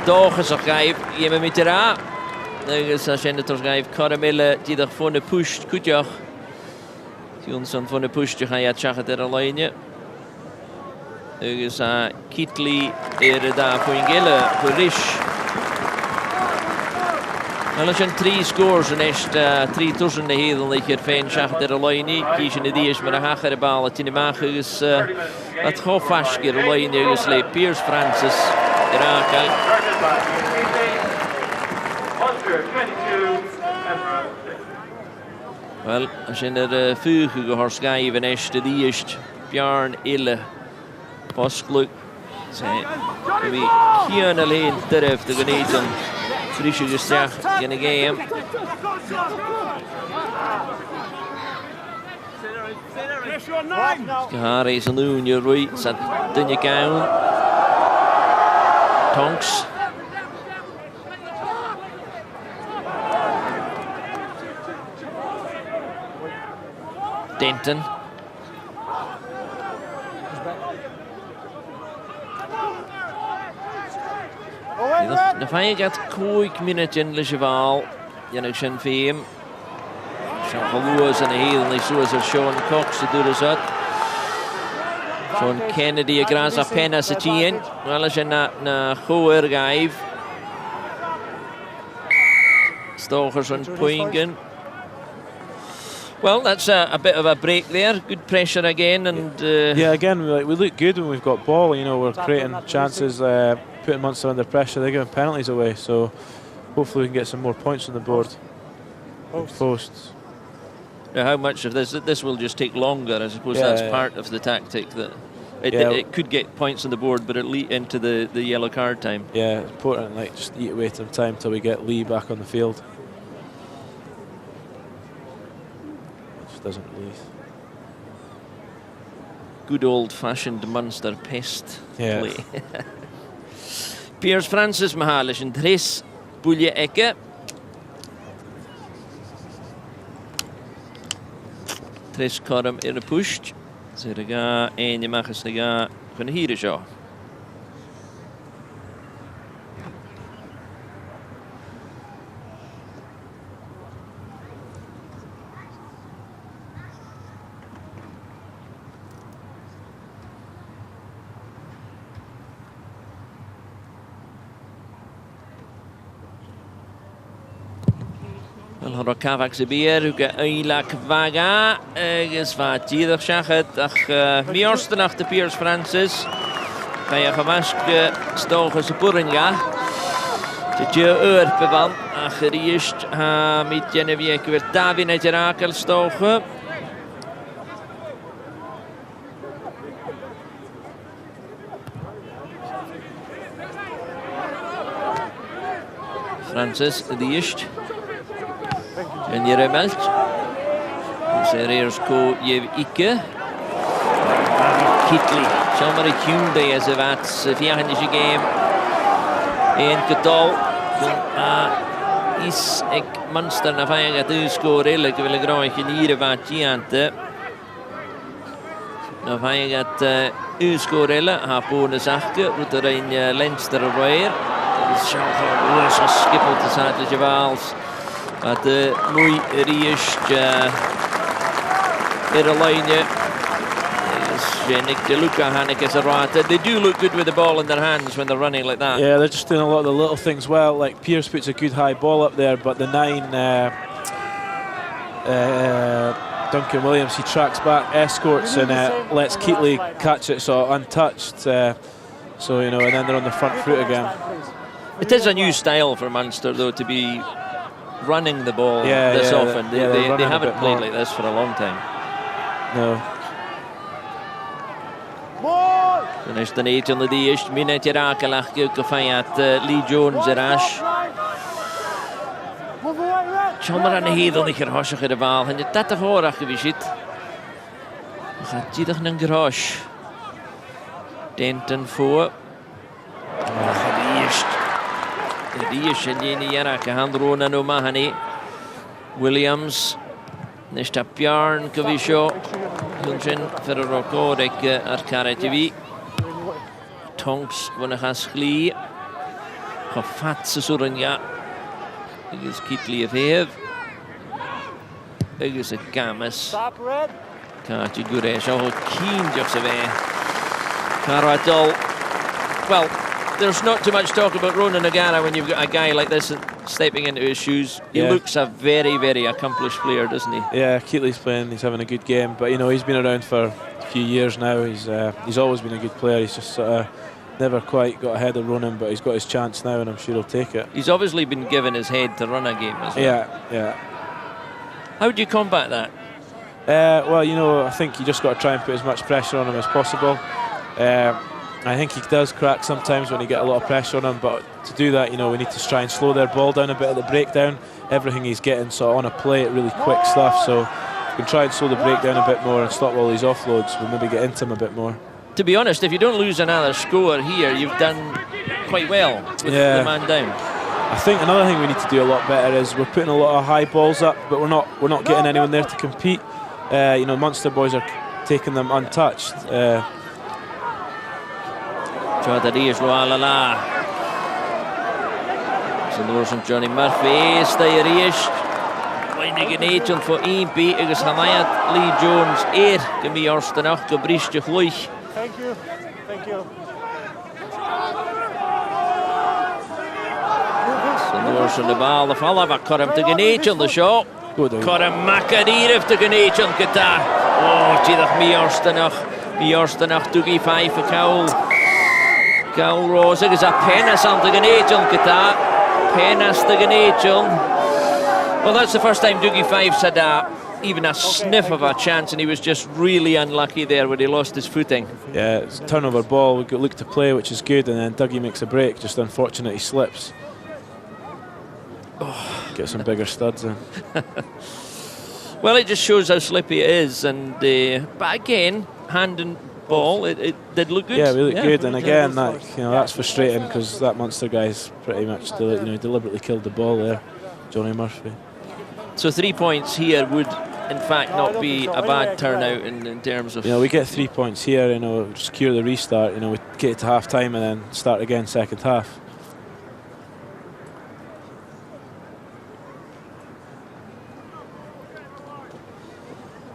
Dochas o'ch gaif, iem y mynd i'r a. Agus a sienators gaif Coramilla dydach ffôn y pwysht cwtioch. Tionsson ffôn y pwysht o'ch a tiachat ar y lainia. Agus a Kitli y da ffwyn gila, hwyrish. Wel, ys yn 3 scores yn eist 3,000 na hedd yn leich i'r ffein siachat ar y laini. Gys yn y dies mae'r hach ar y bal a tyn y mach agus at choffasgir y laini agus le Piers Francis i'r acal. Wel, ys yn yr ffych yw hors gaif yn eist y diest Bjarn Ille posglwg. Fi cian y lein dyref dy gwneud yn frisio gystiach gan y gêm. Gyharis yn lwn i'r rwy, sa dyn y gawn. Tonks. Denton. Na fai gat 5 minut yn lys y fal. Yan ag sy'n ffeim. Sean Halwas yn y hedd yn eiswas ar Sean Cox y dŵr ysod. Sean Kennedy y gras a penas y tîn. Wel ys yna na chwyr gaif. Stochers on Poingen. Well, that's a bit of a break there. Good pressure again, and
yeah, again we look good when we've got ball. You know, we're creating chances, putting Munster under pressure. They're giving penalties away, so hopefully we can get some more points on the board. Posts.
Now, how much of this will just take longer? I suppose that's part of the tactic that it could get points on the board, but it'll lead into the yellow card time. Yeah,
it's important. Like just eat away some time till we get Lee back on the field. Doesn't leave.
Good old-fashioned Munster pest play. Piers Francis Mahalish and Dres Bulje Ecke. Dres Coram in a push. Zerga en je mag eens gaan hier zo. Wel, hwnnw cafag sy'n byr, hwg eilac faga, agos fa dydych siachat, ach mi orstyn ach dy Piers Francis, gai ach amasg stoch ys y bwrynga, dy dio bevan, ach yr eist ha mi Genevieve gyfer Davin edrych acel stoch. Francis, the East. And you're a melt. Serreers ko Jev Ikke. Kitley. Sommer Hyundai as a vats. Fjern is a game. En gedal. Is ek Munster na fein at uskåre. Ik vil graag ikke nyre vart giante. Na fein at uskåre. Har på en sakke. Rutter in Leinster og Røyer. Så skippel til Sadlige Vals. At muy riest line. They do look good with the ball in their hands when they're running like that.
Yeah, they're just doing a lot of the little things well. Like Pierce puts a good high ball up there, but the 9 Duncan Williams, he tracks back, escorts, and lets Keatley catch it so untouched. So you know, and then they're on the front foot again.
It is a new style for Munster, though, to be running the ball this often. They haven't played like this for a long time.
No.
Dan is de 8 onder de eerste minuut rakelach gefeiert Lee Jones erash. Jammer aan de hedel niet gerasje de bal en dat te vooraf gewisit. Gaat hij toch een garage. Denton voor. De eerste en je raken handrona no mahani. Williams. Nesta Bjarn Kavisho. Hunchen Ferroroko Arkare TV. Tonks wanna Haskli. Gefatse Suranja. Is Kitley of Hev. Is it Gamas. Kaatje Gure. So keen just away. Karadol. Well, there's not too much talk about Ronan O'Gara when you've got a guy like this stepping into his shoes. He looks a very, very accomplished player, doesn't he?
Yeah, Keatley's playing. He's having a good game, but you know he's been around for a few years now. He's always been a good player. He's just never quite got ahead of Ronan, but he's got his chance now, and I'm sure he'll take it.
He's obviously been given his head to run a game as well.
Yeah.
How do you combat that?
Well, you know, I think you just got to try and put as much pressure on him as possible. I think he does crack sometimes when you get a lot of pressure on him, but to do that, you know, we need to try and slow their ball down a bit at the breakdown. Everything he's getting sort of on a plate, really quick stuff, so we can try and slow the breakdown a bit more and stop all these offloads. We'll maybe get into him a bit more.
To be honest, if you don't lose another score here, you've done quite well with the man down.
I think another thing we need to do a lot better is we're putting a lot of high balls up, but we're not getting anyone there to compete. You know, Munster boys are taking them untouched.
Chadari's Loalala. St. Johnny Murphy stay reached. Weinig in agent for 1 beat against Hamayat Lee Jones. Give me yours to knock a bridge to Gloich.
Thank you.
St. the ball, the follow up, cut him to Ganage on the shot. Cut him Macadir to Ganage on Qatar. Oh, Chidach me yours to knock Dougie 5 for Cowell. Cowell Rose is a penis on the Ganage on Qatar. Penis to Ganage on. Well, that's the first time Dougie 5's had even a sniff of a chance, and he was just really unlucky there when he lost his footing.
Yeah, it's a turnover ball. We've got look to play, which is good, and then Dougie makes a break. Just unfortunate he slips. Get some bigger studs in.
Well, it just shows how slippy it is, and but again, hand and ball, it did look good.
Yeah, we look good, and again, that's frustrating because that Munster guy's pretty much deliberately killed the ball there, Johnny Murphy.
So 3 points here would, in fact, not be a bad turnout in terms of.
You know, we get 3 points here. You know, secure the restart. You know, we get it to half time and then start again second half.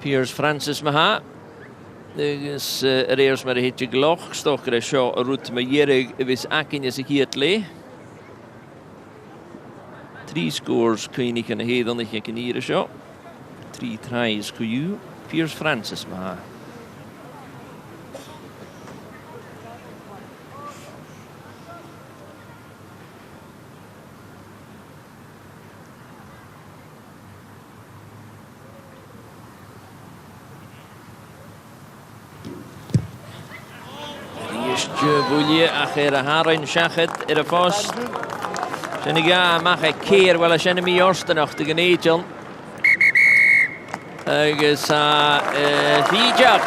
Piers Francis Maha. Dus eerst maar een hitje gloch. Stokker is zo roet met Jerig. Wis akken is hier het lee. 3 scores kun je niet kunnen heden. Dat je kan hier zo. 3 tries kun je. Piers Francis Maha. Voelje achter Harin Shachet in de vast. Sy'n i ga mach e ceir wel as enemy orstanach dy gyneidion. Agus Fídeach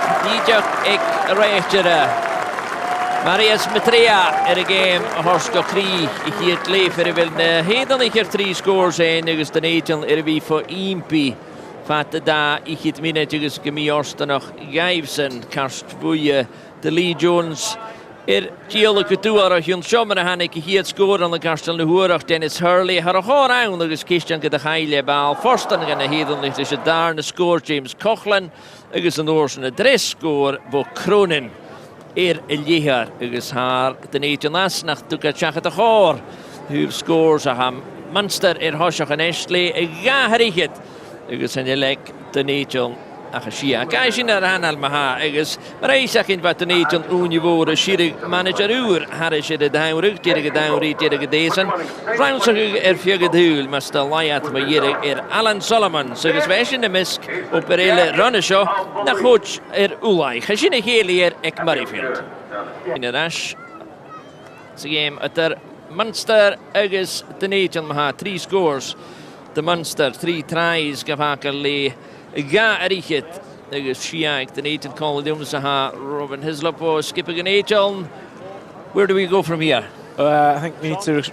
ag réitire. Marius Matrea y gêm horsgo cri I chiad leif fel na hedan I chi'r 3 scores agus dyn eidion fi fo impi. Fat da I chiad mined agus gymi orstanach Gaibson, Karst Fwye, de Lee Jones. Giel y gydwar o hiwn siomar a hannig I chiad sgôr an y garstel na hwyrach Dennis Hurley. Har o chor awn agus Christian gyda chaile bal. Forstan gan y hedan leif ddys y dar na sgôr James Coughlin agus yn ors na dres sgôr fo Cronin. Y llihar agus haar dyn eidion asnach dwga tiachat a chor. Hwf scores a ham Munster hosiach yn esli y gaharichyd. Agus yn ileg dyn eidion ach a sia. Gai sy'n ar hanal maha agus mar eisach yn bat dyn eidion wn I fod y sirig manager ŵr har y sirig dawrig, dirig y dawri, dirig y desan. Rhawnsach fiag y dŵl mas da laiat ma irig Alan Solomon. Agus fesyn y misg o bereile run sio na chwch wlai. Chysyn y heli ec Murrayfield. Yn yr ash. Sy gêm ydyr Munster agus dyn eidion maha 3 scores. The Munster 3 tries gafhaca le ga arichit agus shiag the eidion call the ha Robin Hislop o skip an eidion. Where do we go from here?
I think we need to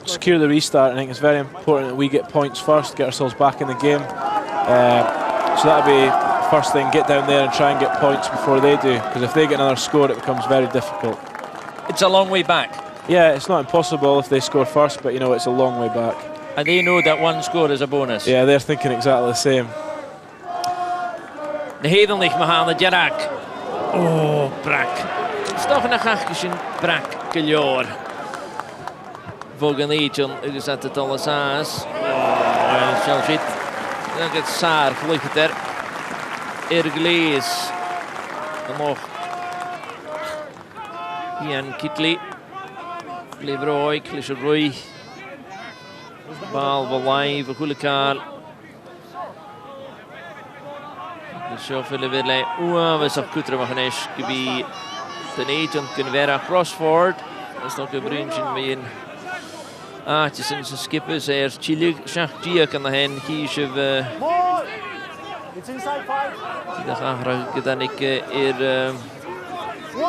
secure the restart. I think it's very important that we get points first, get ourselves back in the game. So that'll be first thing, get down there and try and get points before they do, because if they get another score it becomes very difficult.
It's a long way back.
Yeah, it's not impossible if they score first, but you know it's a long way back.
And they know that one score is a bonus.
Yeah, they're thinking exactly the same.
Na hedanlich maha na Jarak. Oh, brak. Stoch na chachgishin brak gilior. Vogan eidion agus at y dolas as. Oh, sial shit. Nag et sar flychter. Glees. Moch. Ian Kitley. Lebroi, Clisheroi. Bal Valai, Vakulikal. Sjoffel Villa. We zag Kutra Mahanesh gebi ten eidion kunnen vera crossford. Dat is nog een bruintje mee in. Het is een skippers. Chile, Shachtia kan de hen kiezen. Die gaan gedaan ik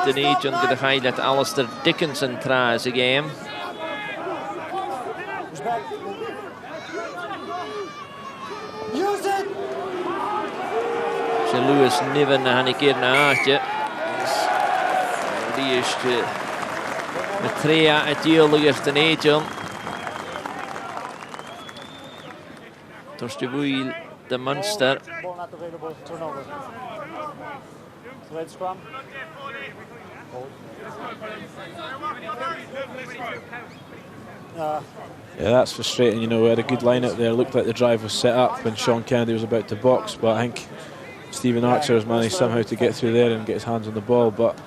ten eidion gedaan ga je dat Alistair Dickinson tries a game. Lewis Niven han ik hier naar achtje. Die is met Trea het eerlijkste ten eidion. Torst de Wiel de Munster.
Yeah, that's frustrating. You know, we had a good line out there. Looked like the drive was set up when Sean Kennedy was about to box, but I think Stephen Archer has managed somehow to get through there and get his hands on the ball. But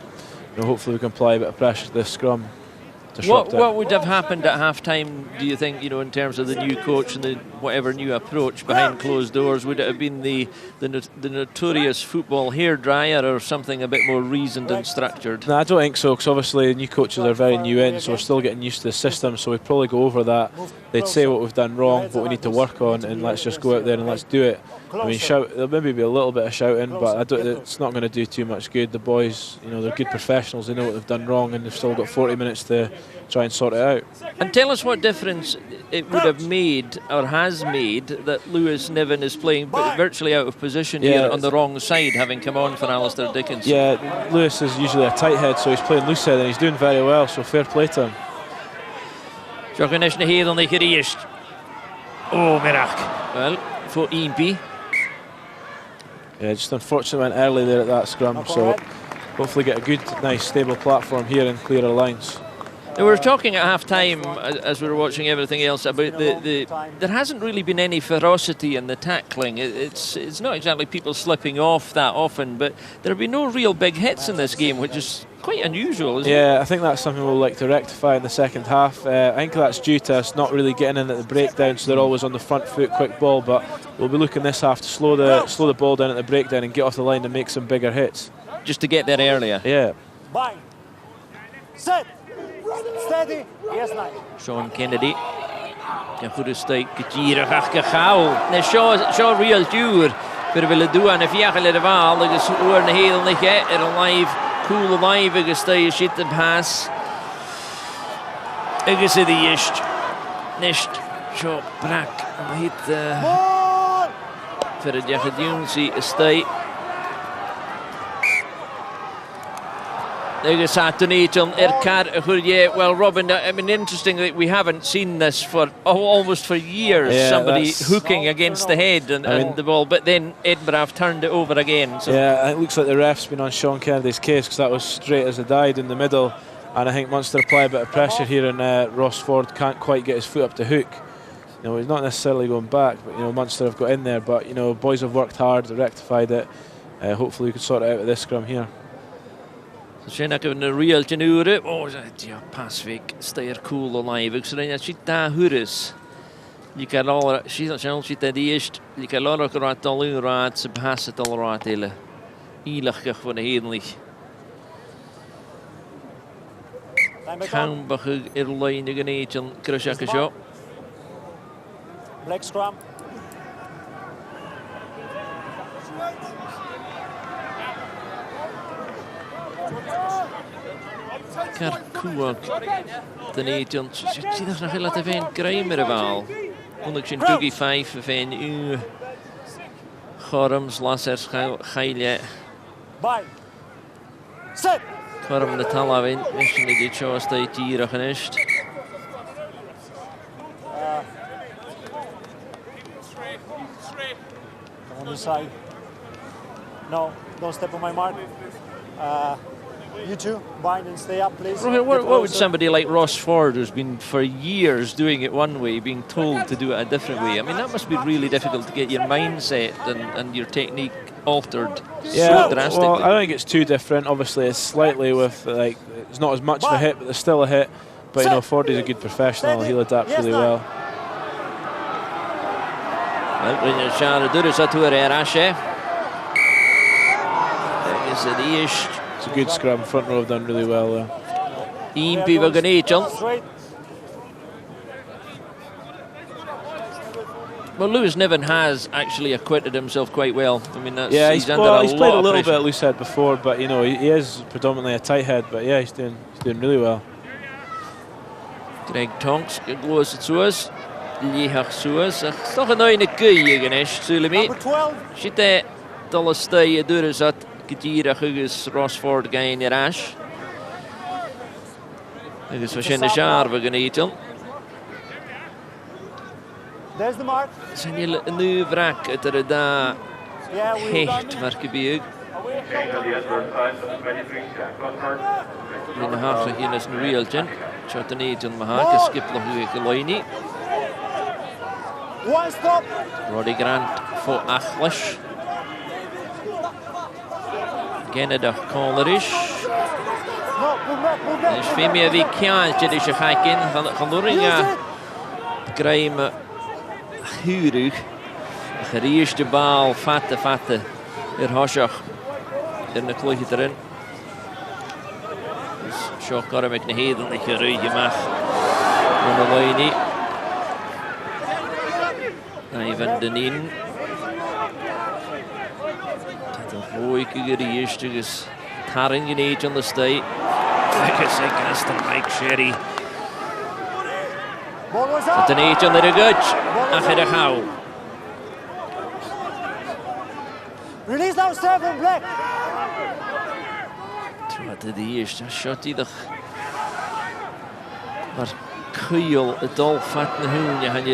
you know, hopefully we can apply a bit of pressure to this scrum.
What would have happened at half-time, do you think, you know, in terms of the new coach and the whatever new approach behind closed doors? Would it have been the notorious football hairdryer or something a bit more reasoned and structured?
No, I don't think so, because obviously new coaches are very new in, so we're still getting used to the system, so we'd probably go over that. They'd say what we've done wrong, what we need to work on, and let's just go out there and let's do it. I mean, there'll maybe be a little bit of shouting, but it's not going to do too much good. The boys, you know, they're good professionals, they know what they've done wrong, and they've still got 40 minutes to try and sort it out.
And tell us what difference it would have made, or has made, that Lewis Niven is playing virtually out of position here on the wrong side, having come on for Alistair Dickinson.
Yeah, Lewis is usually a tight head, so he's playing loose head, and he's doing very well, so fair play to him.
Joggenesh na hedel na geriest. Oh, Mirach. Well, for EMP.
Yeah, just unfortunate went early there at that scrum, so hopefully get a good, nice, stable platform here and clear our lines.
Now, we were talking at half-time, as we were watching everything else, about there hasn't really been any ferocity in the tackling. It's not exactly people slipping off that often, but there have been no real big hits in this game, which is quite unusual, isn't it?
Yeah, I think that's something we'll like to rectify in the second half. I think that's due to us not really getting in at the breakdown, so they're always on the front foot, quick ball, but we'll be looking this half to slow the ball down at the breakdown and get off the line and make some bigger hits.
Just to get there earlier.
Yeah.
Bind. Set. Steady. Yes, nice.
Sean Kennedy. Ja, goede steek. Gejira gach gauw. Ne Sean real duur. Wir willen doen aan de viagele de waal. Dat is oor een heel niet hè. Live, cool live. Ik sta je shit te pass. Ik is het eerst. Niet zo brak. Hit. Voor het jagedoen zie sta. Well, Robin, I mean, interesting that we haven't seen this for almost for years.
Yeah,
somebody hooking against the head and the ball, but then Edinburgh have turned it over again. So.
Yeah, it looks like the ref's been on Sean Kennedy's case because that was straight as it died in the middle, and I think Munster apply a bit of pressure here, and Ross Ford can't quite get his foot up the hook. You know, he's not necessarily going back, but you know, Munster have got in there. But you know, boys have worked hard, rectified it. Hopefully, we can sort it out with this scrum here.
Sen ik een real tenure. Oh, ja, Pasvik, stay cool alive. Ik zei, als je daar hures, je kan al, als je dat eerst, je kan al ook raad al in raad, ze passen het al raad hele. Ielig van de hedenlig. Gaan we Irlande genezen, kruisje zo.
Black scrum.
Karkuak, de Nederland. Zie dat nog relatief een kruimere waal. Ik zie Dougie 5 van u. Gorms, Lassers, Geilje. Gorm de Talavin. Misschien dat dit zo is dat hier geneest.
On this side. No, don't step on my mark. You two, bind and stay up, please.
Robert, what would somebody like Ross Ford, who's been for years doing it one way, being told to do it a different way? I mean, that must be really difficult to get your mindset and your technique altered so drastically.
Well, I don't think it's too different. Obviously, it's slightly with, like, it's not as much of a hit, but there's still a hit. But, you know, Fordy's a good professional. He'll adapt really well.
When you're trying to do this, that's where Ashe. Is it the East?
It's a good scrum. Front row have done really well there.
Ian people going to jump. Well, Lewis Niven has actually acquitted himself quite well. I mean, that's,
he's played a little bit at loose head before, but you know he is predominantly a tight head. But yeah, he's doing really well.
Greg Tonks goes to us. Liach Suez. Toch een nieuwe keuze geweest, zullen we? Zit hij dolle stijgen door is dat Gejira Hugus Rossford gaan in Rash. Dus we zijn de jaar we genieten.
There's the mark.
Zijn jullie een nieuw wrak uit de daar hecht markebieg? In de hartelijk in is een realtje. Zat er niet in mijn haken skip nog nu geloini.
One stop.
Roddy Grant voor Achlish. Canada Coleridge. Dus veel meer wie kjaantje dus je gaat in. Gaan door in ja. Krijgen huurig. Gerieste bal, vatte. Er Hoshach. In de klootje erin. Dus zo kan ik een hedenlijke ruige mag. Van de Loini. Ivan Denin. Dat een mooie gerieste is. Taring geneed aan de stij. Lekker zeg, gast Mike Sherry. Dat een eentje onder de gut. Achter de gauw.
Release now, 7 black.
Wat de eerste shot die maar kuil het al vat naar hun. Je gaat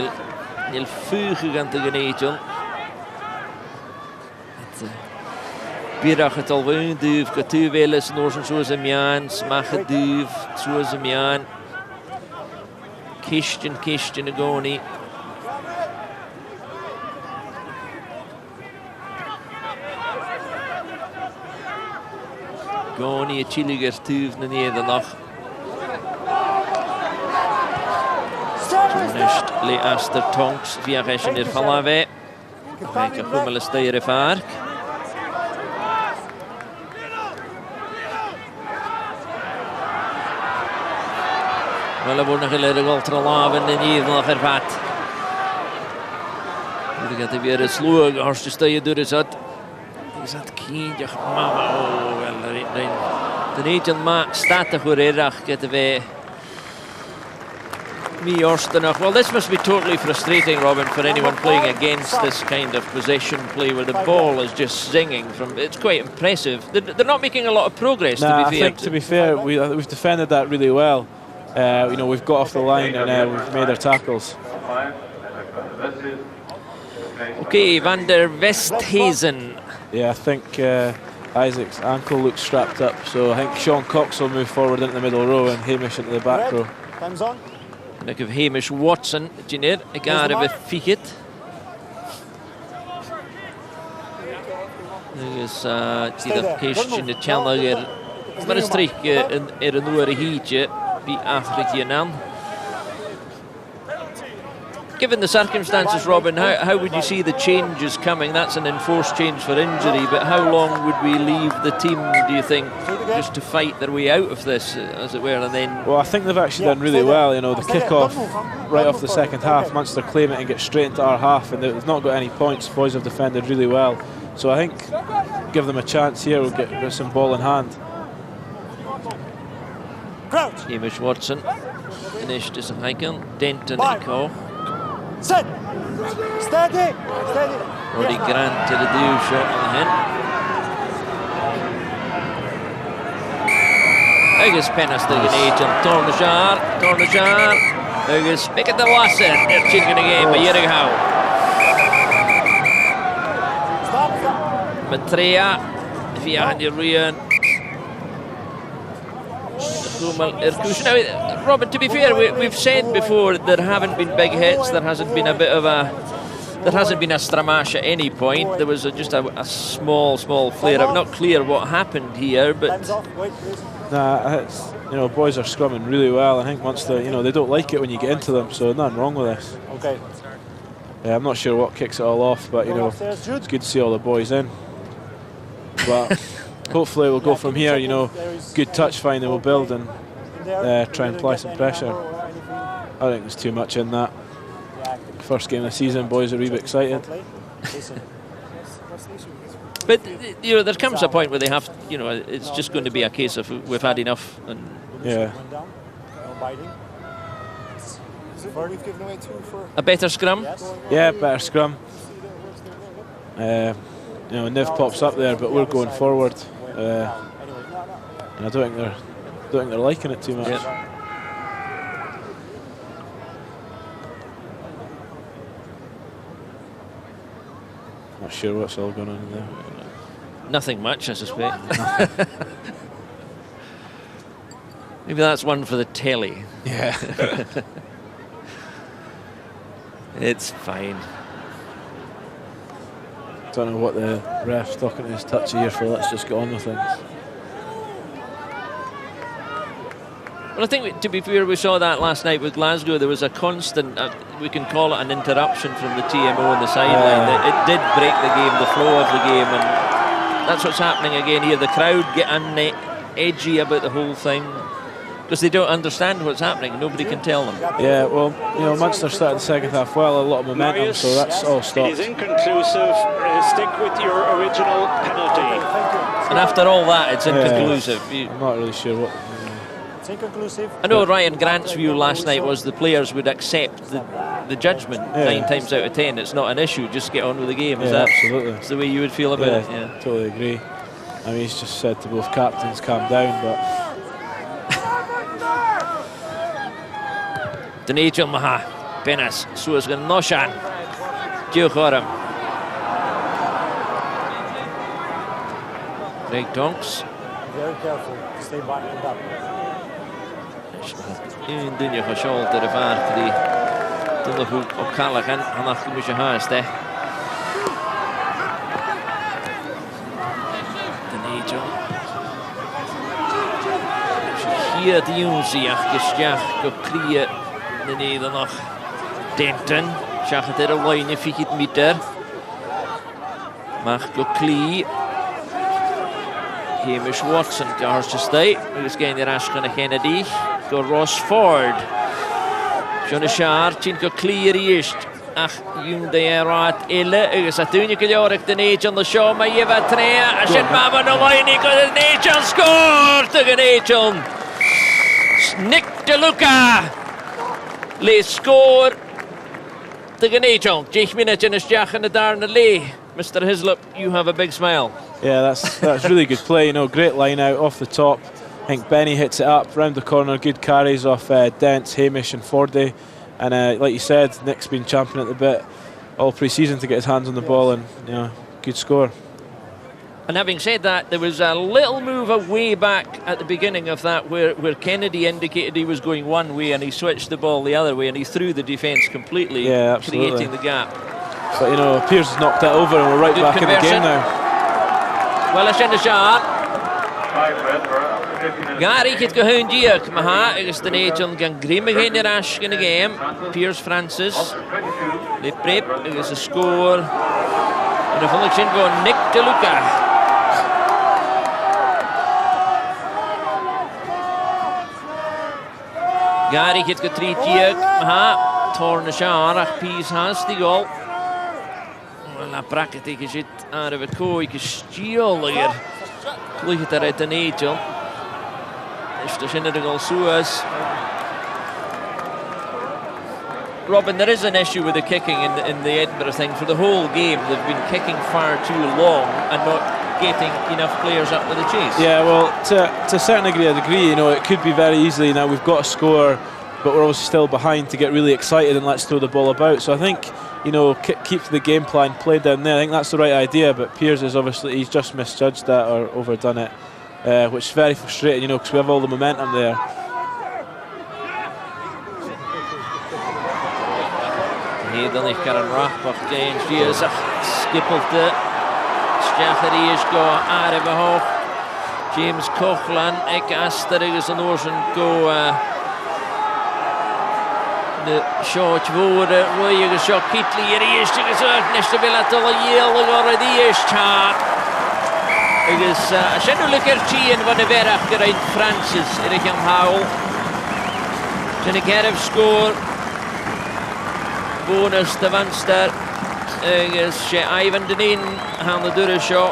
je vuur gaan te genieten. Het birach het al wel duif. Gaat u wel eens nog zo'n zo'n jaan. Smaak het duif. Zo'n jaan. Kistje de goni. Goni het chilliger duif naar Nederland. Nest le Aster Tonks via Geshen in Fallave. Kijk, Hummel stijre vaark. Wel, bod na gilydd y gol tra laf yn unig noch ar fat. Dwi'n gada fi ar y slwg, ors jyst ei ydwyr ysad. Dwi'n gada cyn, diolch mama, o, wel, dyn ni dyn ma stat a chwyr erach gyda fe. Me Orstenach. Well, this must be totally frustrating, Robin, for anyone playing against this kind of possession play where the ball is just zinging from. It's quite impressive. They're not making a lot of progress,
nah,
to be fair.
I think, to be fair, we've defended that really well. You know, we've got off the line and we've made our tackles.
Okay, Van der Westhuizen.
Yeah, I think Isaac's ankle looks strapped up, so I think Sean Cox will move forward into the middle row and Hamish into the back row.
Time's on.
Like of Hamish Watson, Junior, a guard of a ficket. There's the question the challenger. Maar een streek een nieuwe hietje bij Afrikaan. Given the circumstances, Robin, how would you see the changes coming? That's an enforced change for injury, but how long would we leave the team, do you think, just to fight their way out of this, as it were, and then...
Well, I think they've actually done really well, you know, the kick-off right off the second half, Munster claim it and get straight into our half, and they've not got any points. Boys have defended really well. So I think, give them a chance here, we'll get some ball in hand.
Hamish Watson, finished as a Hiken, Denton and Co.
Set. Steady. Steady.
Roddy Grant to the due shot on the hint. Agus pennas the grenade on Tornajar. Agus pick at the Wasser. They're changing the game by Yerighow. Matrea. Via the Rian. Now, Robin, to be fair, we've said before there haven't been big hits. There hasn't been a bit of a, there hasn't been a stramash at any point. There was just a small flare up. Not clear what happened here, but
nah, it's, you know, boys are scrumming really well. I think Munster, you know, they don't like it when you get into them, so nothing wrong with this.
Okay.
Yeah, I'm not sure what kicks it all off, but you know, it's good to see all the boys in. But hopefully we'll go from here, you know, good touch finding, we'll build and try and apply some pressure. I think there's too much in that. First game of the season, boys are a wee bit excited.
But, you know, there comes a point where they have, you know, it's just going to be a case of we've had enough. And
yeah.
A better scrum?
Yeah, better scrum. You know, Niv pops up there, but we're going forward. And I don't think they're liking it too much. Yep. Not sure what's all going on in there.
Nothing much, I suspect. Maybe that's one for the telly.
Yeah.
It's fine.
Don't know what the ref's talking to his touch here for. Let's just get on with things.
Well, I think, to be fair, we saw that last night with Glasgow. There was a constant, we can call it an interruption from the TMO on the sideline. It did break the game, the flow of the game, and that's what's happening again here. The crowd getting edgy about the whole thing because they don't understand what's happening. Nobody can tell them.
Yeah, well, you know, Munster started the second half well, a lot of momentum, so that's all stopped.
It is inconclusive. Stick with your original penalty.
And after all that, it's inconclusive.
I'm not really sure what.
Inconclusive.
I know Ryan Grant's view last night was the players would accept the judgment 9 times out of 10. It's not an issue, just get on with the game. Is that
absolutely.
That's the way you would feel about it? Yeah,
totally agree. I mean, he's just said to both captains, calm down, but...
Denijel Maha, Penas, Suasgan Noshan, Diochoram. Greg Tonks.
Very careful to stay back and up.
In Dunya Hashol to the Var to the hook of Callaghan, Hanach Mushahaste. Denijel. Hier de Junziach, Gestjach, Gokrie. Beneden nog Denton. Zag het er een lijne 4 meter. Mag Goklie. Hamish Watson. Daar is de stijl. Nu is geen raas gaan Kennedy. Go Ross Ford. John Ashar, ti'n go clir I ysht. Ach, yw'n deirat ille, ygys a dwi'n I gyliorach dyn John the show, mae Ifa trea, a sy'n mama no moyn I gyda John sgôr, dyg John. Nick DeLuca, le sgôr, dyg John. 10 minutes yn ysdiach yn y darn y le. Mr. Hislop, you have a big smile.
Yeah, that's really good play, you know, great line out off the top. I think Benny hits it up, round the corner, good carries off Dents, Hamish and Fordy. And like you said, Nick's been champing at the bit all pre-season to get his hands on the ball, and you know, good score.
And having said that, there was a little move away back at the beginning of that where Kennedy indicated he was going one way and he switched the ball the other way and he threw the defence completely, creating the gap.
But you know, Pearce has knocked that over and we're right back in the game now.
Well, it's in the shot. Gary kit go hun diak maha agus den John gan grimmig in the rash in the game. Piers Francis le prep agus a score and a function go Nick DeLuca. Gary kit go 3 diak maha torn the shot ach Piers has the goal. Well, a bracket is it out of a koi ke steal again. Look at that den John. Robin, there is an issue with the kicking in the Edinburgh thing. For the whole game, they've been kicking far too long and not getting enough players up with the chase. Yeah, well, to a certain degree, I'd agree. You know, it could be very easily now we've got a score, but we're obviously still behind to get really excited and let's throw the ball about. So I think, you know, keep the game plan played down there. I think that's the right idea, but Piers is obviously, he's just misjudged that or overdone it. Which is very frustrating, you know, because we have all the momentum there. Hier dan ik Karen Rachbach tegen Giesach skippelde. Stjacher is go aardig hoog. James Cochlan, ik aster is een oorzen go. De short woorden, roeige shot Kitli hier is gezegd. Neste wil het al heel die is chat. Agus a sian nhw'n lygo'r tîn fod y ferach gyda'n Francis i'r eich am hawl. Sian y gerf sgôr. Bonus dy Munster. Agus si Ivan dyn un han y dwyr y sio.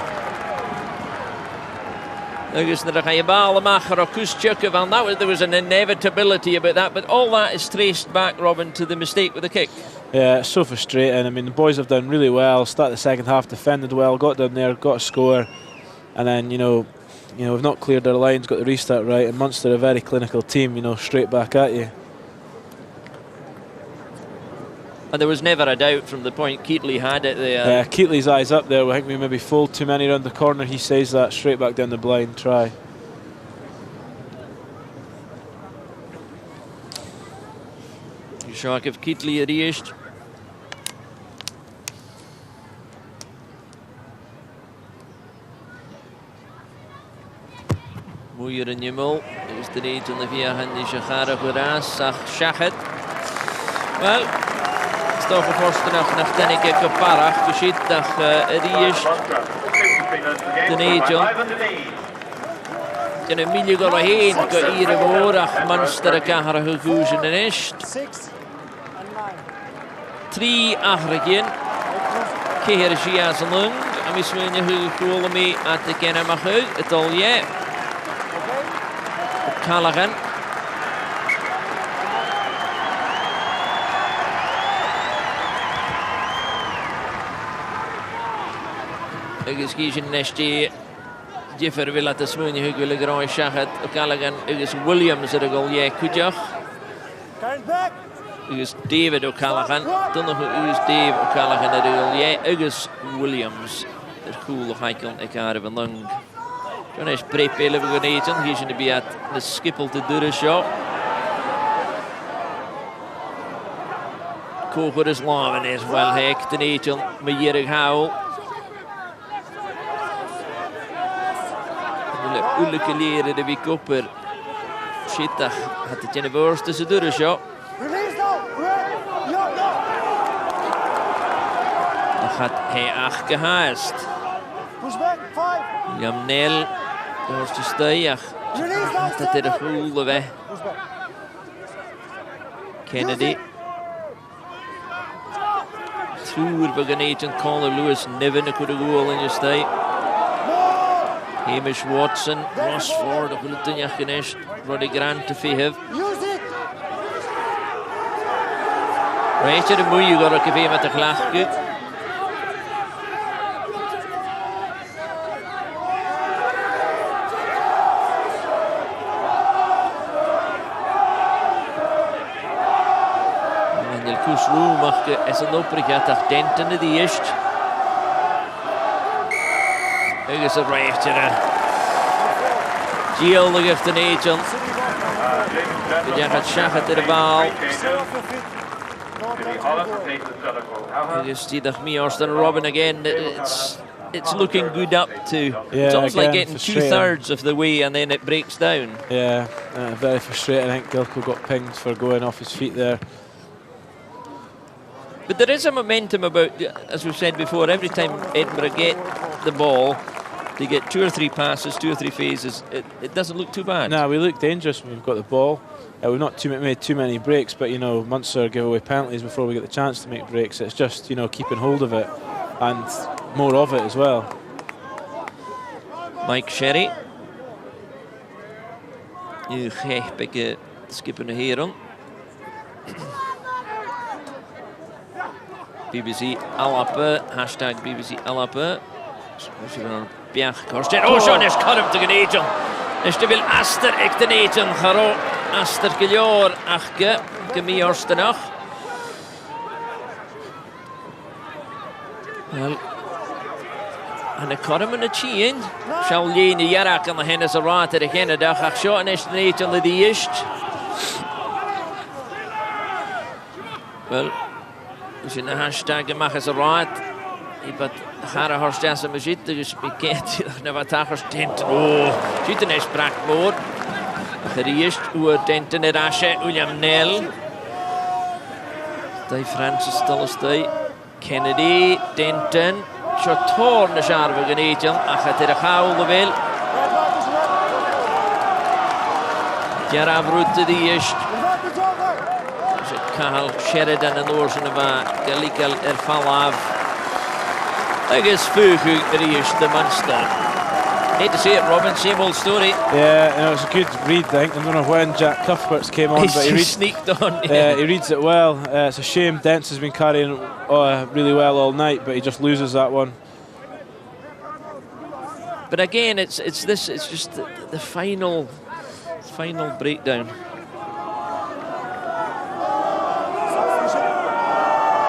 Agus na rach a bal ymach ar o cwstioc fel now. There was an inevitability about that, but all that is traced back, Robin, to the mistake with the kick. Yeah, it's so frustrating. I mean, the boys have done really well. Started the second half, defended well, got down there, got a score. And then, you know, we've not cleared their lines, got the restart right, and Munster a very clinical team, you know, straight back at you. And there was never a doubt from the point Keatley had it there. Yeah, Keatley's eyes up there. I think we maybe fold too many around the corner. He says that straight back down the blind, try. You shock if Keatley had reached. Mwyr yn ymwyl, ys dyn ni yn y fi a hynny siacharach o'r as, ach siached. Wel, stoch y ffordd nach denig e gybarach, gysydd ach yr eist. Dyn ni John. Dyn y milig o'r hyn, go i'r y fawr, ach Munster y gaharach y gwys yn eist. 3 achragyn. Ceir y si as yn lwng, a mi swyn y hwyl gwwl am i at y gen am ach y dolie. Callaghan. Agus gysyn nesti Jiffer vil at y smwyn I hwgwyl y groi siachat o Callaghan agus Williams ar y golie cwdioch. Agus David o Callaghan. Dyna agus Dave o Callaghan ar y golie agus Williams yr cwl o haicon ag arf yn lwng. John is prep ele we gaan hier zijn de biat de skippel te dure shot. Koger is lang is wel hek de eten met Jerig Howell. De ulleke leren de wie kopper. Shit had het in de worst tussen dure shot. Dan gaat hij acht gehaast. Liam Nel. Doors to stay, dat is de goede weg. Kennedy. Tour began agent Colin Lewis, Niven could have goal in your state. Hamish Watson, Ross Ford, Roddy Grant to Fihiv. Right, you're a mwy you got to give him at the clock. Roemach is een opbrigad ach denten in die eerst. Er is een rijftje. Giel geeft een agent. Je gaat schagen de bal. Er is die dag meer als Robin again. It's looking good up to. It's almost like getting 2/3 of the way and then it breaks down.
Yeah, very frustrating. I think Gilco got pinged for going off his feet there.
But there is a momentum about, as we've said before, every time Edinburgh get the ball, they get 2 or 3 passes, 2 or 3 phases. It doesn't look too bad.
No, we look dangerous when we've got the ball. We've not made too many breaks, but you know, Munster give away penalties before we get the chance to make breaks. It's just, you know, keeping hold of it and more of it as well.
Mike Sherry. Nu big skippen hier on. BBC Alappe, hashtag BBC Alappe. Biach Korsten. Oh, Sean is cut him to Canadian. Is to will Aster ek den Canadian Haro Aster Gillior achge gemi Orstenach. Well, and a cut him in a chin. Shall Lene Yarak and the hen is a rat at again a dach ach shot and is the Canadian the east. Well, is in the hashtag mag is a rat. But Gara Horstjassa Majid, dus bekend naar Tachers tent. Oh, ziet een spraakmoord. Geriest oer tenten in Ashe, William Nell. Dai Francis Tullestay, Kennedy, tenten. Chator na Jarve geneten. Achat er gaul wel. Jara Brute die is. Kahal Sheridan en Oorsen va Galikal Erfalav. I guess Fugu is the Munster. Hate to say it, Robin, same old story.
Yeah, it was a good read, I think. I don't know when Jack Cuthbert's came on, but he
sneaked on.
He reads it well. It's a shame Dents has been carrying really well all night, but he just loses that one.
But again, it's just the final breakdown.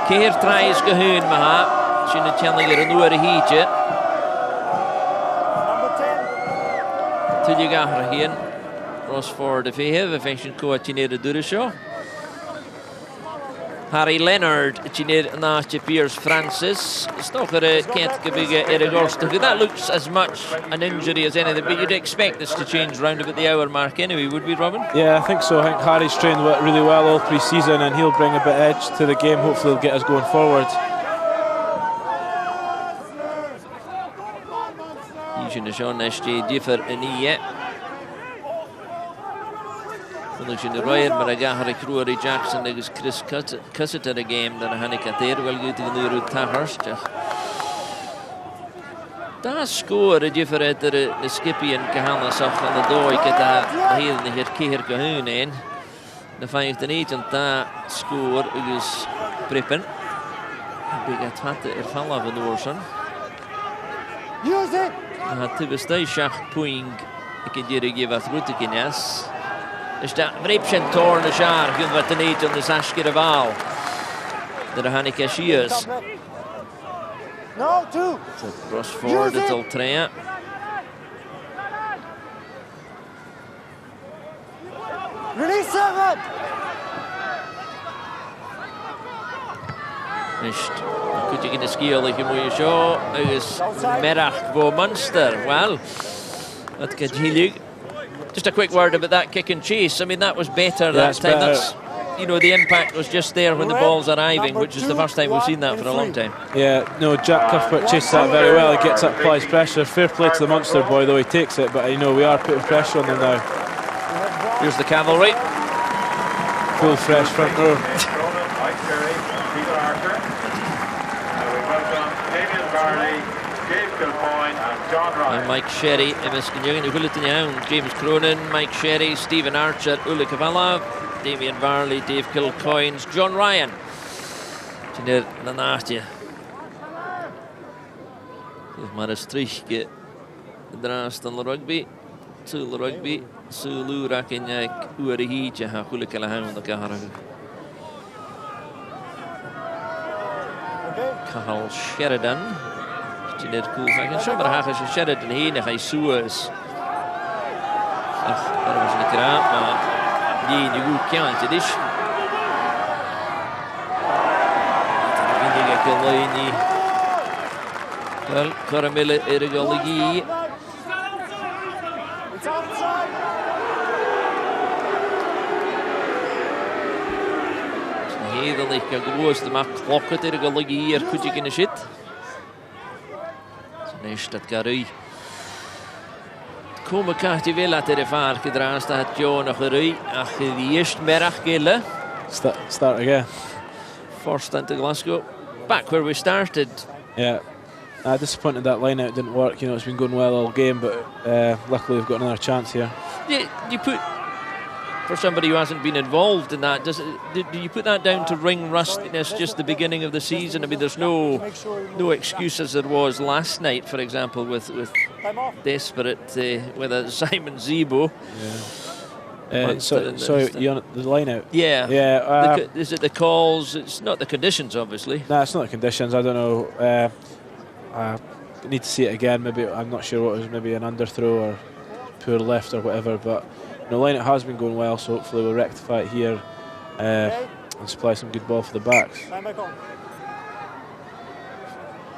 Keir tries gehoon maha. Sin y tiannig ar yn oer y hydje. Tydi gahra hyn. Ross Ford y fehef, y fesion coa ti'n neud y dŵr y sio. Harry Leonard, ti'n neud yn Ashtje Piers Francis. Stoch ar y cent gybiga ar y gorstach. That looks as much an injury as anything, but you'd expect this to change round about the hour mark anyway, would we, Robin?
Yeah, I think so. I think Harry's trained really well all pre-season and he'll bring a bit of edge to the game. Hopefully he'll get us going forward. Yn Sean SJ differ yn ie. Fyddwch yn rhoi'r mae'r agahar y Crwari Jackson agos Chris Cussett ar y game dan y hannig at eir wel gyda nhw'r Tahurst. Da sgwr y differ edrych y skipi yn gyhannas o'ch yn y doi gyda hyn y hir ceir gyhwn ein. Na ffaith yn eid yn da sgwr agos Brippen. Byg at hat i'r fallaf yn orsyn.
Use it!
Tybystau siach pwyng y gyda'r gyfath rwyd y gynias. Ysda vreipsyn torn y siar gyn fat yn eid yn y sasgyr y fal. Dyna hannig a sias.
No, 2.
Ross Ford y dol trea.
Release 7!
Ysd. Could you get a skill like you show? Is Merach for Munster. Well, that's good. Just a quick word about that kick and chase. I mean, that was better that time. That's, you know, the impact was just there when the ball's arriving, which is the first time we've seen that for a long time.
Yeah, no, Jack Cuthbert chased that very well. He gets up, applies pressure. Fair play to the Munster boy, though he takes it. But you know, we are putting pressure on them now.
Here's the cavalry.
Full fresh front row.
And Mike Sherry, Emis Kenyogan, Ugulitin Young, James Cronin, Mike Sherry, Stephen Archer, Ula Kavala, Damien Varley, Dave Kilcoynes, John Ryan. Tinir Nanastje. Maar een strichje draast aan de rugby. Zu de rugby. Zu lurak in je uurhietje. Ha goede kele hound de kahara. Kahal Sheridan. Tinir cool zeggen. Zomaar hagen ze Sheridan heen. Hij Suez. Ach, dat was een kraam, maar die goed kantje is. Dat vind ik alleen niet. Wel, Caramelle Erigoligi. Hedelijk groot, de maakt klokken Erigoligi hier goed in de shit. Zo'n is dat Carui. Komen krijgt hij wel uit de vaart gedraaid, dat Joe nog Carui. Ach, die eerste merk gillen.
Start again.
First into Glasgow. Back where we started.
Yeah. Disappointed that line out didn't work. You know, it's been going well all game, but luckily we've got another chance here.
You put, for somebody who hasn't been involved in that, do you put that down to ring rustiness, just the beginning of the season? I mean, there's no excuse as there was last night, for example, with desperate with Simon Zebo.
Yeah. Sorry, you on the line out?
Yeah.
Yeah.
Is it the calls? It's not the conditions, obviously.
No, it's not the conditions. I don't know. I need to see it again. Maybe I'm not sure what it was. Maybe an underthrow or poor left or whatever. But the line-out has been going well, so hopefully we'll rectify it here and supply some good ball for the backs.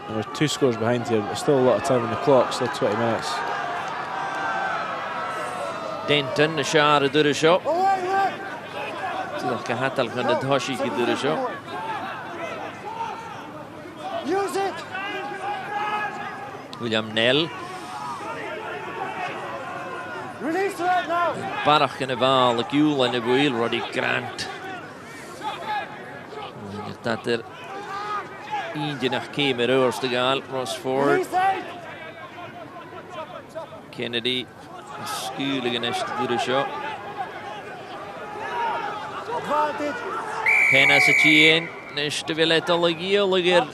And we're 2 scores behind here, but there's still a lot of time on the clock. Still 20 minutes.
Denton, the shot, do the shot. Kahatal kan de Hoshi do the shot.
Use it.
William Nell.
Release right now.
Barach in de bal, de Kuhl en de Boel, Roddy Grant. Dat er eentje nog kemer oors te gaan, Rossford. Kennedy, skuligen is te doen shot. Henna zit je in, is te willen te liggen.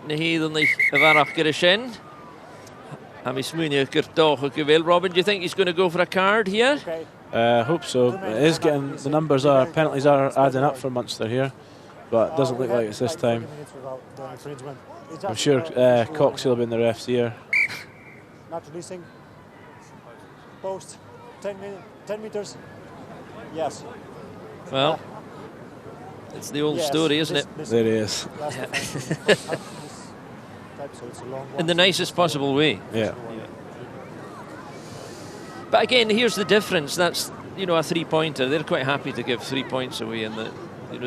Nehedelijk Barach gerechen. Robin, do you think he's going to go for a card here?
I hope so. It is getting, the penalties are adding up for Munster here, but it doesn't look like it's this time. I'm sure Cox will be in the ref's ear.
Not releasing. Post. 10 meters. Yes.
Well, it's the old story, isn't it?
There he is.
In the nicest possible way.
Yeah.
But again, here's the difference. That's, you know, a 3-pointer. They're quite happy to give 3 points away, and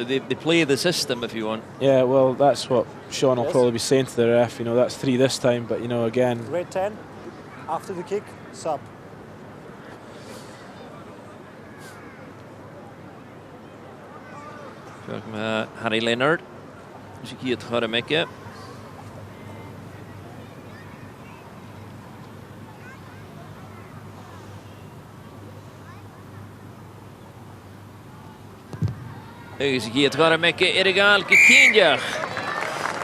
they play the system if you want.
Yeah, well, that's what Sean will probably be saying to the ref. You know, that's 3 this time, but you know, again.
Red 10 after the kick, sub.
Harry Leonard. Dus ik hier het gaan maken. Dus ik hier het gaan maken. Illegaal Kinja.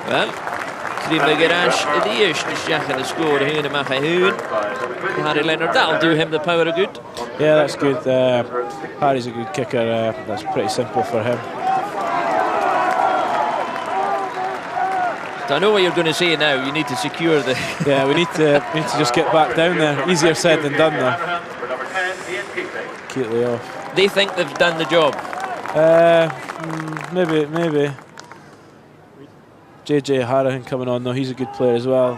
Wel. Krimme garage. The eerste zeggen de score heen en mag hij heen. Harry Leonard, that'll do him the power of good.
Yeah, that's good. Harry's a good kicker. That's pretty simple for him.
I know what you're going to say now. You need to secure the.
Yeah, we need to just get back down there. Easier said than done there. Keep it off.
They think they've done the job.
Maybe. JJ Harrigan coming on though. He's a good player as well.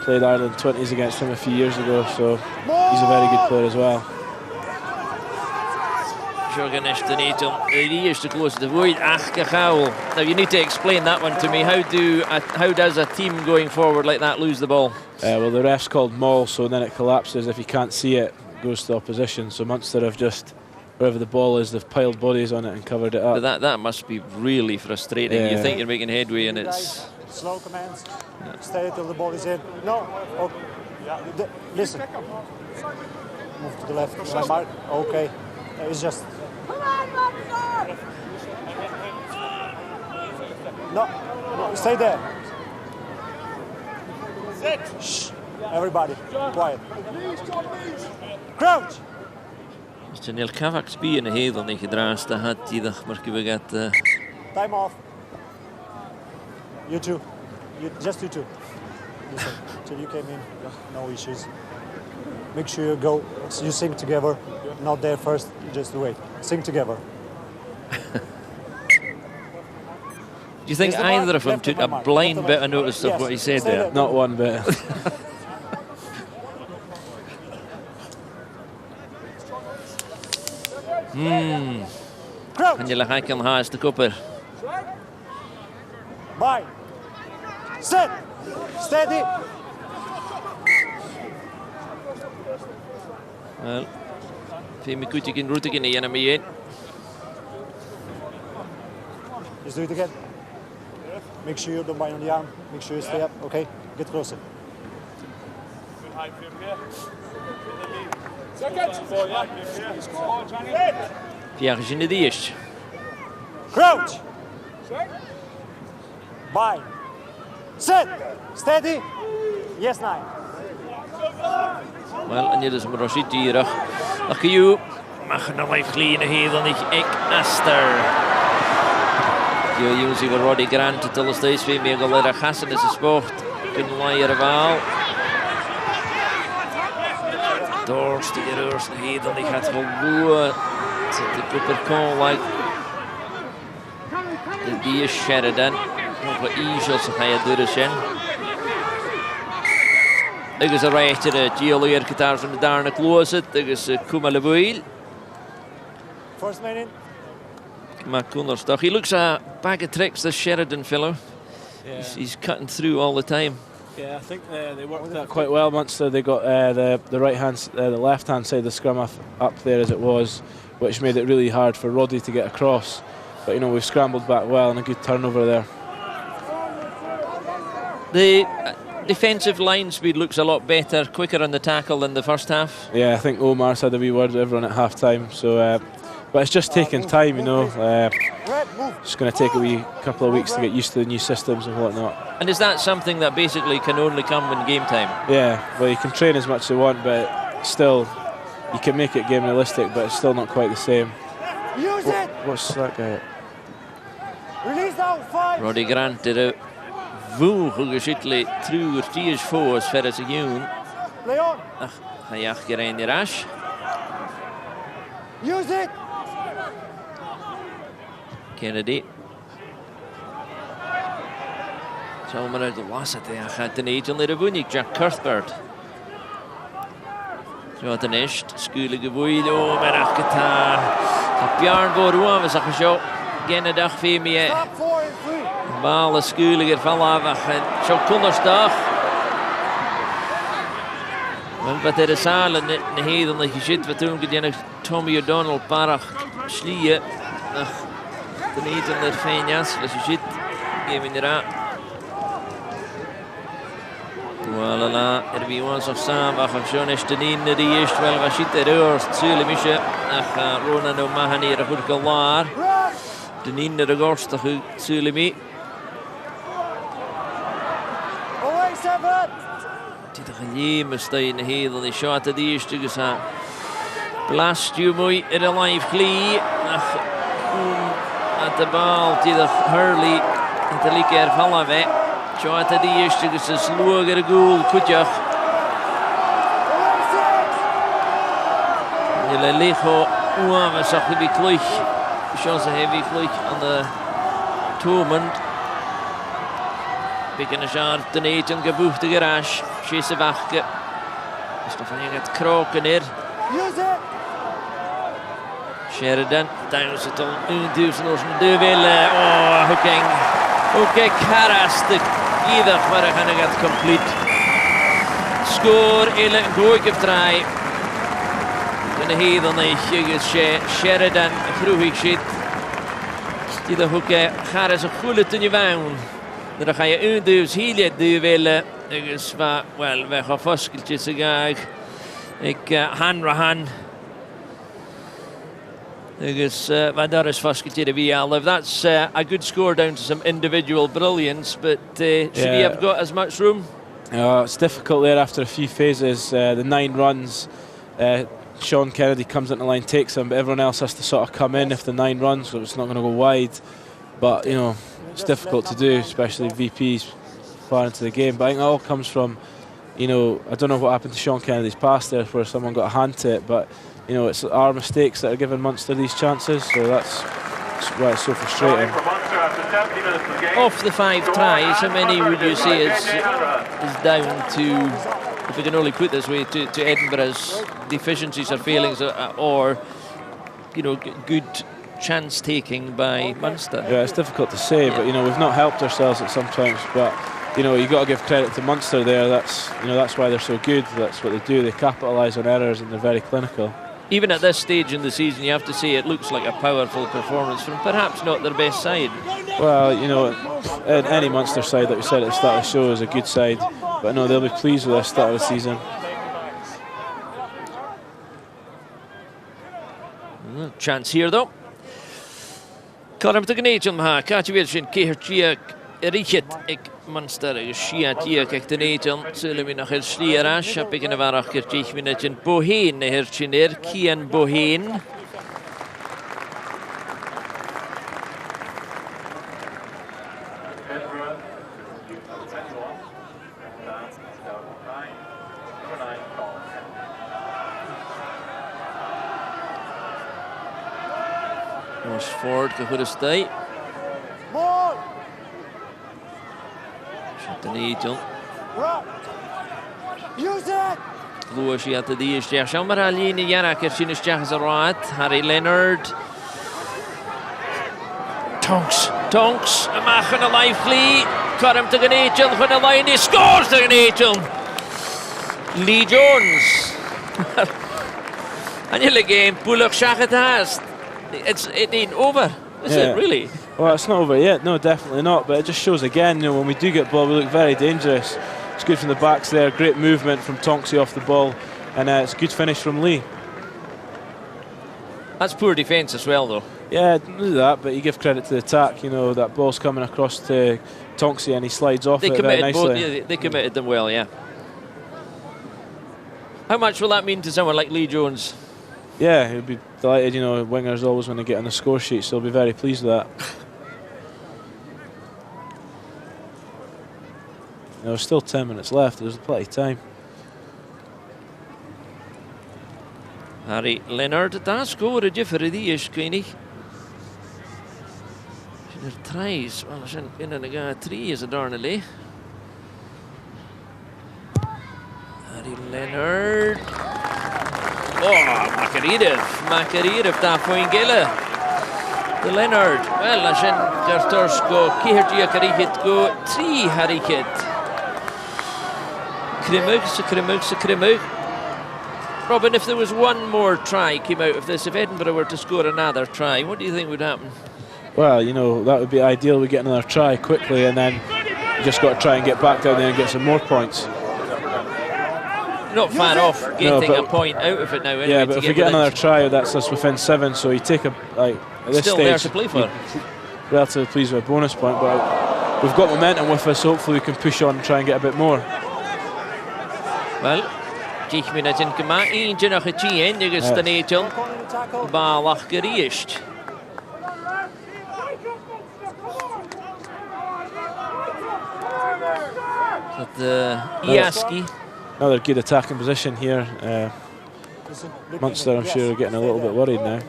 Played Ireland 20s against him a few years ago, so he's a very good player as well.
Now you need to explain that one to me. How does a team going forward like that lose the ball?
Well, the ref's called maul, so then it collapses. If you can't see it, it goes to the opposition. So Munster have just, wherever the ball is, they've piled bodies on it and covered it up.
But that must be really frustrating.
Yeah.
You think you're making headway and it's
Slow commands. Stay till the ball is in. No. Oh. Listen. Move to the left. My mark. Okay. It's just. No. Stay there. Shh. Everybody. Quiet. Crouch.
Mr. Neil Kavak spien heel niet gedraaid. Dat had hij dag maar gebeurd.
Time off. You two. Just you two. Listen, till you came in, no issues. Make sure you go, so you sing together. Not there first, just wait. Sing together.
Do you think either of them took a blind bit of notice of what he said there?
Not one bit.
En je lag kan haast de kopper.
Bye. Sit. Steady.
Wel, veel meer goed in route in de ene mee.
Just do it again. Make sure you don't bind on the arm. Make sure you stay up. Okay, get closer.
Viagens in de eerste.
Crouch. Bind. Sit. Steady. Yes, 9.
Wel, en dit is een Rashid hier. Ach, je mag nog even kleine heden niet. Ik Aster. Je uses Roddy Grant till steeds weer meer geleden gassen is een sport. Kunnen laaien wel. Doorste heden die gaat gewoon. Zit de Cooper Cole like. Die is Sheridan. Nog wat easels ga je door zijn. Ik is een rechter de Giolier guitar van de Darne closet. Ik is Kumalabuil.
First man in.
McCullers. He looks a bag of tricks, this Sheridan fellow.
Yeah.
He's cutting through all the time.
Yeah, I think they worked that quite well. Munster, they got the right hand, the left hand side of the scrum up there as it was, which made it really hard for Roddy to get across. But you know, we've scrambled back well and a good turnover there.
The defensive line speed looks a lot better, quicker on the tackle than the first half.
Yeah, I think Omar's had a wee word with everyone at half time. So, but it's just taking time, you know. It's going to take a wee couple of weeks to get used to the new systems and whatnot.
And is that something that basically can only come in game time?
Yeah, well, you can train as much as you want, but still, you can make it game realistic, but it's still not quite the same.
Use it.
What's that guy?
Release now. 5.
Roddy Grant did a geschiedelijk through stage 4 as far as a unit.
Play on.
Ach, hij jacht je in de rash.
Use it.
Kennedy. Zo maar uit de wassen. Hij gaat de niet onder de boenik. Jack Cuthbert. Zo had een echt. Schule gewoeid. Oh, maar ach gitaar. Bjarn Boruan was al zo. Geen dag veel meer.
Stop 4 and 3.
Balen skuliger vanaf. En zo kondersdag. Want wat er is al een heden dat je zit. Wat toen gedaan Tommy O'Donnell parach slieën. Ach, de niet onder fijn jas. Dus je zit. Geef in de raad. Voilà, wie was of samen, ach, zo'n is de niet die is wel wat zit er eerst. Zullen we ach, Ronan no maken hier goed klaar. De niet de gorst, dat zullen we.
Away 7.
Dit een je staan heel die shot die is te gaan. Blast je mooi in de live glee. Ach, at de bal die de Hurley en de liker vallen weg. Shot die is te gaan sloger goal kutjach. Je licho, we zag die kloch. Chance heavy kloch aan de toerman. Bikken een jaar te eten geboegde garage. Schisse wachten. Stefan gaat kroken hier. Sheridan, daar is het al duizend als een deur willen. Oh, Hoekeng harastig. Ieder maar gaan het compleet. Score in een goeie draai. En hier dan is Sheridan vroeg ik zit. Die de Hoekeng gaat een goede tenue waan. Daar ga je dus heel de willen. Dus wel, we gaan vastkeltjes graag. Ik han. Dus wat daar is vastkeltje de WL. That's a good score down to some individual brilliance, but should he have got as much room?
It's difficult there after a few phases. The 9 runs. Sean Kennedy comes into the line, takes him, but everyone else has to sort of come in if the 9 runs, so it's not going to go wide. But, you know, it's difficult to do, especially VPs far into the game. But I think it all comes from, you know, I don't know what happened to Sean Kennedy's pass there where someone got a hand to it, but, you know, it's our mistakes that are giving Munster these chances, so that's why it's so frustrating.
Of the 5 tries, how many would you say is down to, if we can only put it this way, to Edinburgh's deficiencies or failings, or, you know, good chance taking by Munster?
Yeah, it's difficult to say, but, you know, we've not helped ourselves at some times, but, you know, you've got to give credit to Munster there. That's, you know, that's why they're so good. That's what they do. They capitalise on errors and they're very clinical.
Even at this stage in the season, you have to say it looks like a powerful performance from perhaps not their best side.
Well, you know, any Munster side that we said at the start of the show is a good side, but no, they'll be pleased with the start of the season.
Chance here though. Colm te gnéidjum ha, Catchwil sin Keirtiak Richet ik Munster Shiatiak ek te néidjum, zullen we nog eens slieras, heb ik een waarach kertich minuten Boheen hertjener, Kian Boheen. Ford goed is tijd. Shot de John. Lewis had de eerste jaar. Maar alleen een jaar keer is eruit. Harry Leonard. Tonks. En maken een lively. Colm te Gneidjum. Van de lijn. He scores te Gneidjum. Lee Jones. En jullie game. Pullach Shach het haast. It ain't over, is it really?
Well, it's not over yet, no, definitely not, but it just shows again, you know, when we do get ball, we look very dangerous. It's good from the backs there, great movement from Tonksy off the ball, and it's a good finish from Lee.
That's poor defence as well, though.
Yeah, do that, but you give credit to the attack, you know, that ball's coming across to Tonksy and he slides off it very nicely.
They committed them well, yeah. How much will that mean to someone like Lee Jones?
Yeah, he'll be delighted, you know, wingers always want to get on the score sheet, so he'll be very pleased with that. There's still 10 minutes left, there's plenty of time.
Harry Leonard, daar scoorde je voor die is, Koenig. Zijn tries, wel, er zijn binnen de 3 is het daar niet. Harry Leonard. Oh, Makariev daar voor een gille. De Leonard. Wel, als je daar tors go, Keirtiak Richet go, 3 Harichet. Krimmug. Robin, if there was one more try came out of this, if Edinburgh were to score another try, what do you think would happen?
Well, you know, that would be ideal. We get another try quickly and then you just got to try and get back down there and get some more points.
Not far off getting a point out of it now. Anyway,
yeah, but if we get another try, that's us within 7. So you take at this
still
stage,
there to play for.
Relatively pleased with a bonus point, but we've got momentum with us. So hopefully we can push on and try and get a bit more.
Well, 10 minuten gemaakt. Eentje nog het 10. Nu is de Nigel. Balach gericht. Dat Iaski.
Another good attacking position here. Munster, I'm sure, are getting a little bit worried now.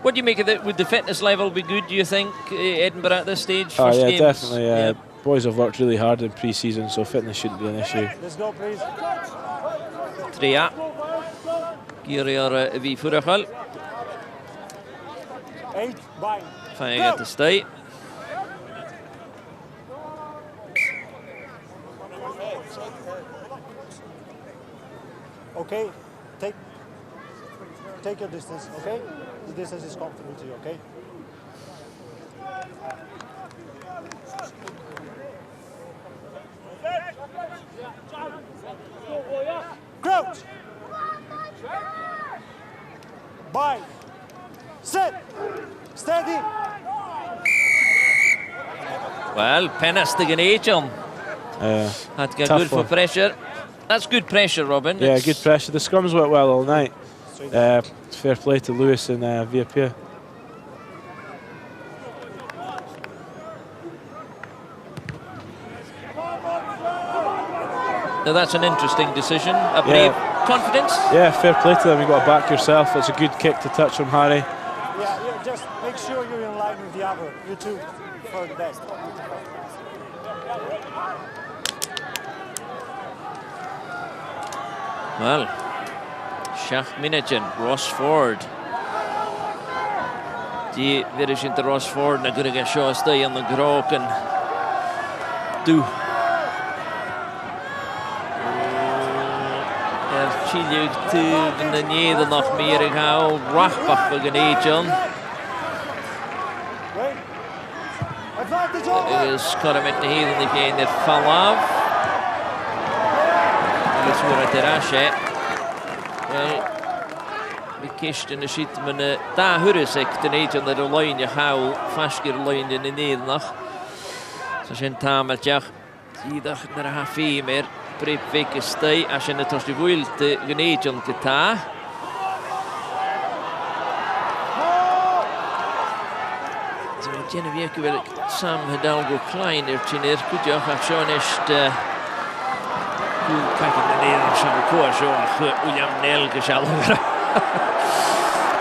What do you make of it? Would the fitness level be good, do you think, Edinburgh at this stage?
Oh, yeah,
games?
definitely. Yeah. Boys have worked really hard in pre-season, so fitness shouldn't be an issue.
Let's go, please.
3. Giriar vi Furachal.
8, bye.
Fine at the state.
Okay, take your distance, okay? The distance is comfortable to you, okay?
Well, Penastig and Agent had to get good for pressure. That's good pressure, Robin.
Yeah, good pressure. The scrums went well all night. Fair play to Lewis and Viapia.
Now that's an interesting decision. A brave confidence.
Yeah, fair play to them. You've got to back yourself. It's a good kick to touch from Harry.
Yeah, just make sure you're in line with the other. You two for the best.
Well, Shach Minijan, Ross Ford. Die weer is in de Ross Ford. Dan kun je zo staan aan de grok en doe. Chile in de Nederland meer gehaald. Rachbach voor Genetian. Is Karam met de hele in het Falav. Dat is weer het terrasje. We kisten de shit met daar hurres ik de Netian de lijn je hou vastgeer lijn in de Nederland. Zo zijn tameltje. Die dag naar haar vee meer. Prep week is stay als je het als je wilt Genetian geta. Genevieve wil Sam Hidalgo klein er goed ja gaat zo echt kijk in de Nederlandse koers zo William Nel gezalver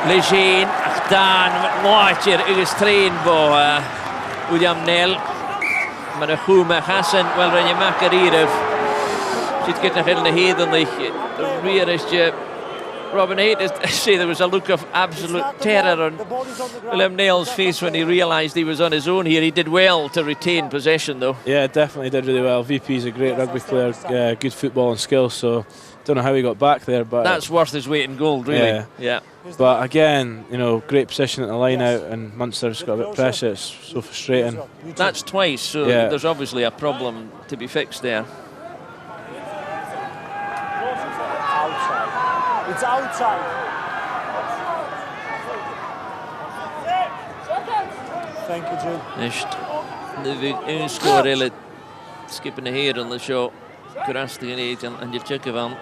Legeen achtaan met Laatjer is train bo William Nel maar de goede gassen wel wenn je makker hier zit get nog in de heden weer is je Robin Hayes say there was a look of absolute terror on William Nail's face when he realised he was on his own here. He did well to retain possession though.
Yeah, definitely did really well. VP's a great rugby player, good football and skills, so don't know how he got back there, but
that's worth his weight in gold, really. Yeah.
But again, you know, great position at the line out, and Munster's got a bit of pressure. It's so frustrating.
That's twice, so there's obviously a problem to be fixed there.
It's outside. Thank you, Jim.
Just nu vi score eller skippen här on the show. Krastig eten en je checken van.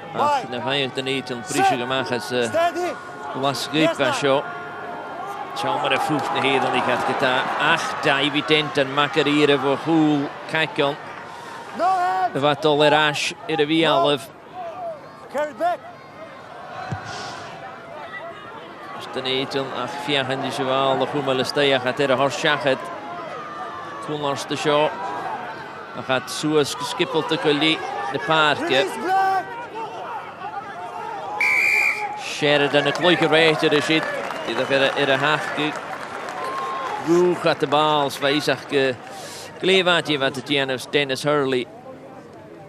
Na vijf de eten prisje gemaakt as was great show. Zo maar de voet de heden die gaat geta. Ach, evident en makker hier voor goed kijken. Wat tolerage in de wielf.
Carry back.
Den eten ach viagen die zowel de goede stijg gaat er hartschachet. Koenars de show. Dan gaat Suez geskippeld te collie de paardje. Sheridan het leuke rechter de shit. Die daar er de haagje. Hoe gaat de bal? Zwijzig kleewaatje wat het Janus Dennis Hurley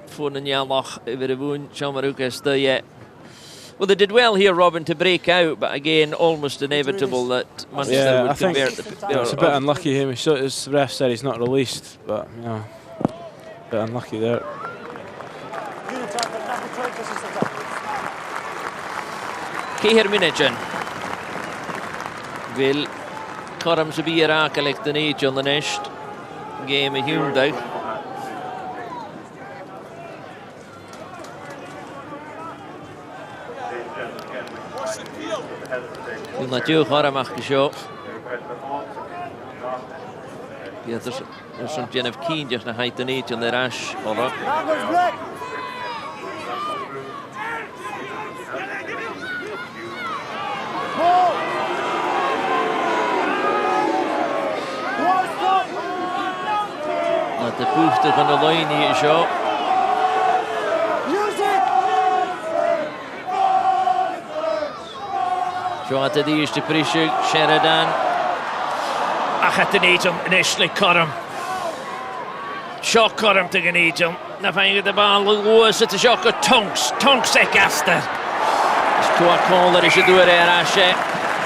voor een jaar nog over de woon. Chamarukas de well, they did well here, Robin, to break out, but again, almost inevitable that Munster would convert the.
It's a bit unlucky here. His ref said he's not released, but you know, a bit unlucky there.
Keir Minijan will Karam Sabira collect the age on the next game of Hyundai. Natuurlijk Karam mag geshow. Ja, er zo'n Jennifer Keen just naar hij ten age on the rash. Voilà. De poefte van de lijn hier zo. Zo had de eerste prisje, Sheridan. Ach, het te niet om, Ashley Karam. Shock Karam te genieten. Dan vang je de bal, Lewis, het is ook een Tonks ik gaster. Stua Kohler is je door er, Ashe.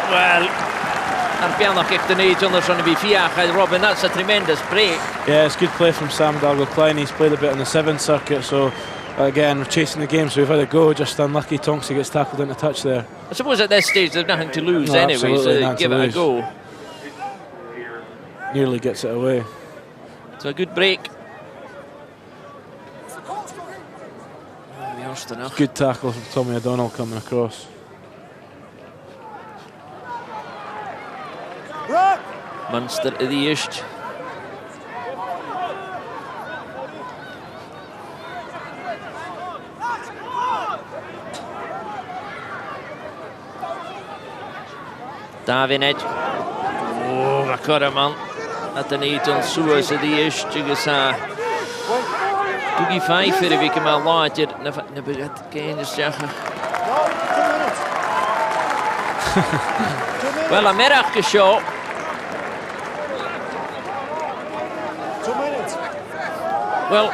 Well. Arpiano kicked the knee on the be Fiach. Robin, that's a tremendous break.
Yeah, it's good play from Sam Hidalgo Klein. He's played a bit on the 7th circuit, so again, we're chasing the game, so we've had a go. Just unlucky Tonksy gets tackled into touch there.
I suppose at this stage there's nothing to lose anyway, so give it a go.
Nearly gets it away.
So a good break.
Good tackle from Tommy O'Donnell coming across.
Munster i the east. Davined. Oh, ma cor man. At the need on Suez i the east. Agus Dougie Pfeiffer if ik hem al later. Na begint geen is zeggen. Wel, een middag geshow.
2 minutes.
Well,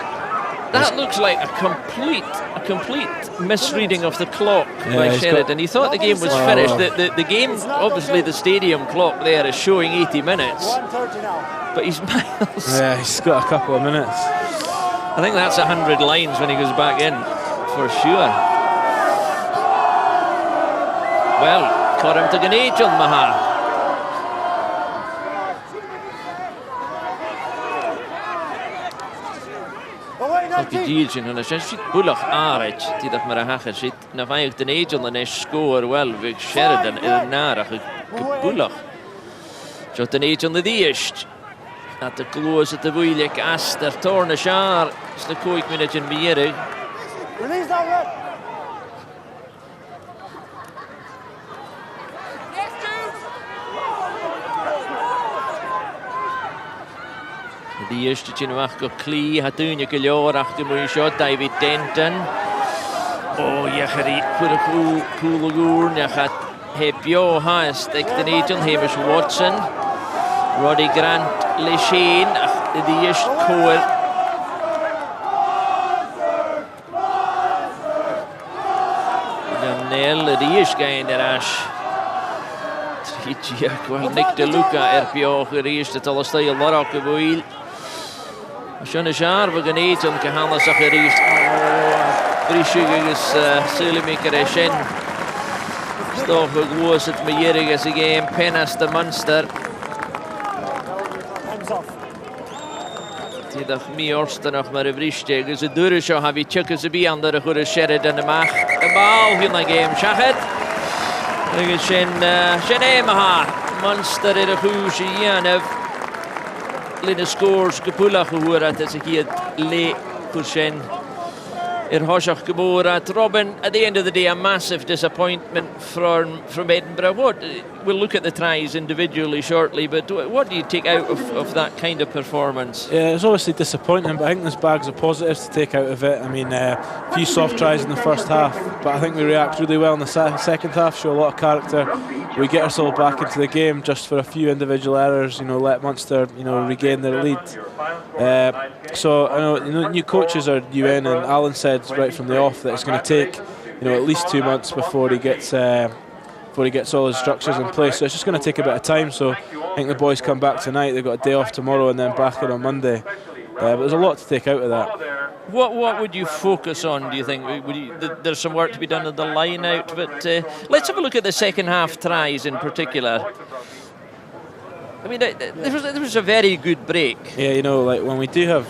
that looks like a complete misreading of the clock by Sheridan. He thought the game was finished. The game, obviously, the stadium clock there is showing 80 minutes.
1:30 now.
But he's miles.
Yeah, he's got a couple of minutes.
I think that's 100 lines when he goes back in, for sure. Well, caught him to Ganage on Maha. Look at Gilgin, and it's just Bullock Arich, did that Marahacha shit. Now, if I had an age on the next score, well, with Sheridan in Nara, Bullock. Shot an age on the Diest. At the close at the Wheelick, Aster, Torna Shar, it's the quick minute in Mieri.
Release that red.
The eerste Chinwach go Clee, Hatunya Gilor, achter Mooi shot, David Denton. Oh, je gaat voor een coole goer. Je gaat Hebjo Haas, de Nation, Hamish Watson. Roddy Grant, Lechine, de eerste koer. Nel, de eerste guy in de rash. Tritje, kwam Nick de Luca, RPO gereest, het alles dat je Larocke wil. Sean Jaar, we gaan eten, we gaan alles gereest. Brischiges, Sulimaker en Shen. Stof geloos het meerig als game, Pennas de Munster.
Hands off.
Die dag mee orsten nog maar een brisje. Dus de deur zo heb je checken ze bij andere goede Sheridan de mag. De bal heel naar game, Shachet. We gaan Shen Emaha. Munster in de goede Janov. Lina scores Gepula gehoord dat ze hier le voor Shen. Hoshach geboren. Robin, at the end of the day, a massive disappointment from Edinburgh. We'll look at the tries individually shortly, but what do you take out of that kind of performance?
Yeah, it's obviously disappointing, but I think there's bags of positives to take out of it. I mean, a few soft tries in the first half, but I think we react really well in the second half, show a lot of character. We get ourselves back into the game just for a few individual errors, let Munster, regain their lead. So, new coaches are due in, and Alan said right from the off that it's going to take, at least 2 months before he gets all his structures in place. So it's just going to take a bit of time. So I think the boys come back tonight. They've got a day off tomorrow and then back in on Monday. But there's a lot to take out of that.
What would you focus on, do you think? There's some work to be done in the line out, but let's have a look at the second half tries in particular. I mean, there was a very good break.
Yeah, like when we do have,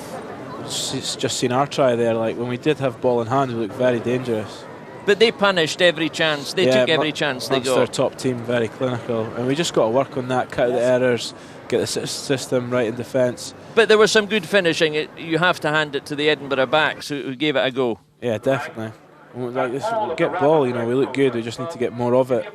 just seen our try there, like when we did have ball in hand, we looked very dangerous.
But they punished every chance. They took every chance they got.
Munster top team, very clinical, and we just got to work on that, cut out the errors, get the system right in defence.
But there was some good finishing. You have to hand it to the Edinburgh backs who gave it a go.
Yeah, definitely. Like this, get ball. We look good. We just need to get more of it.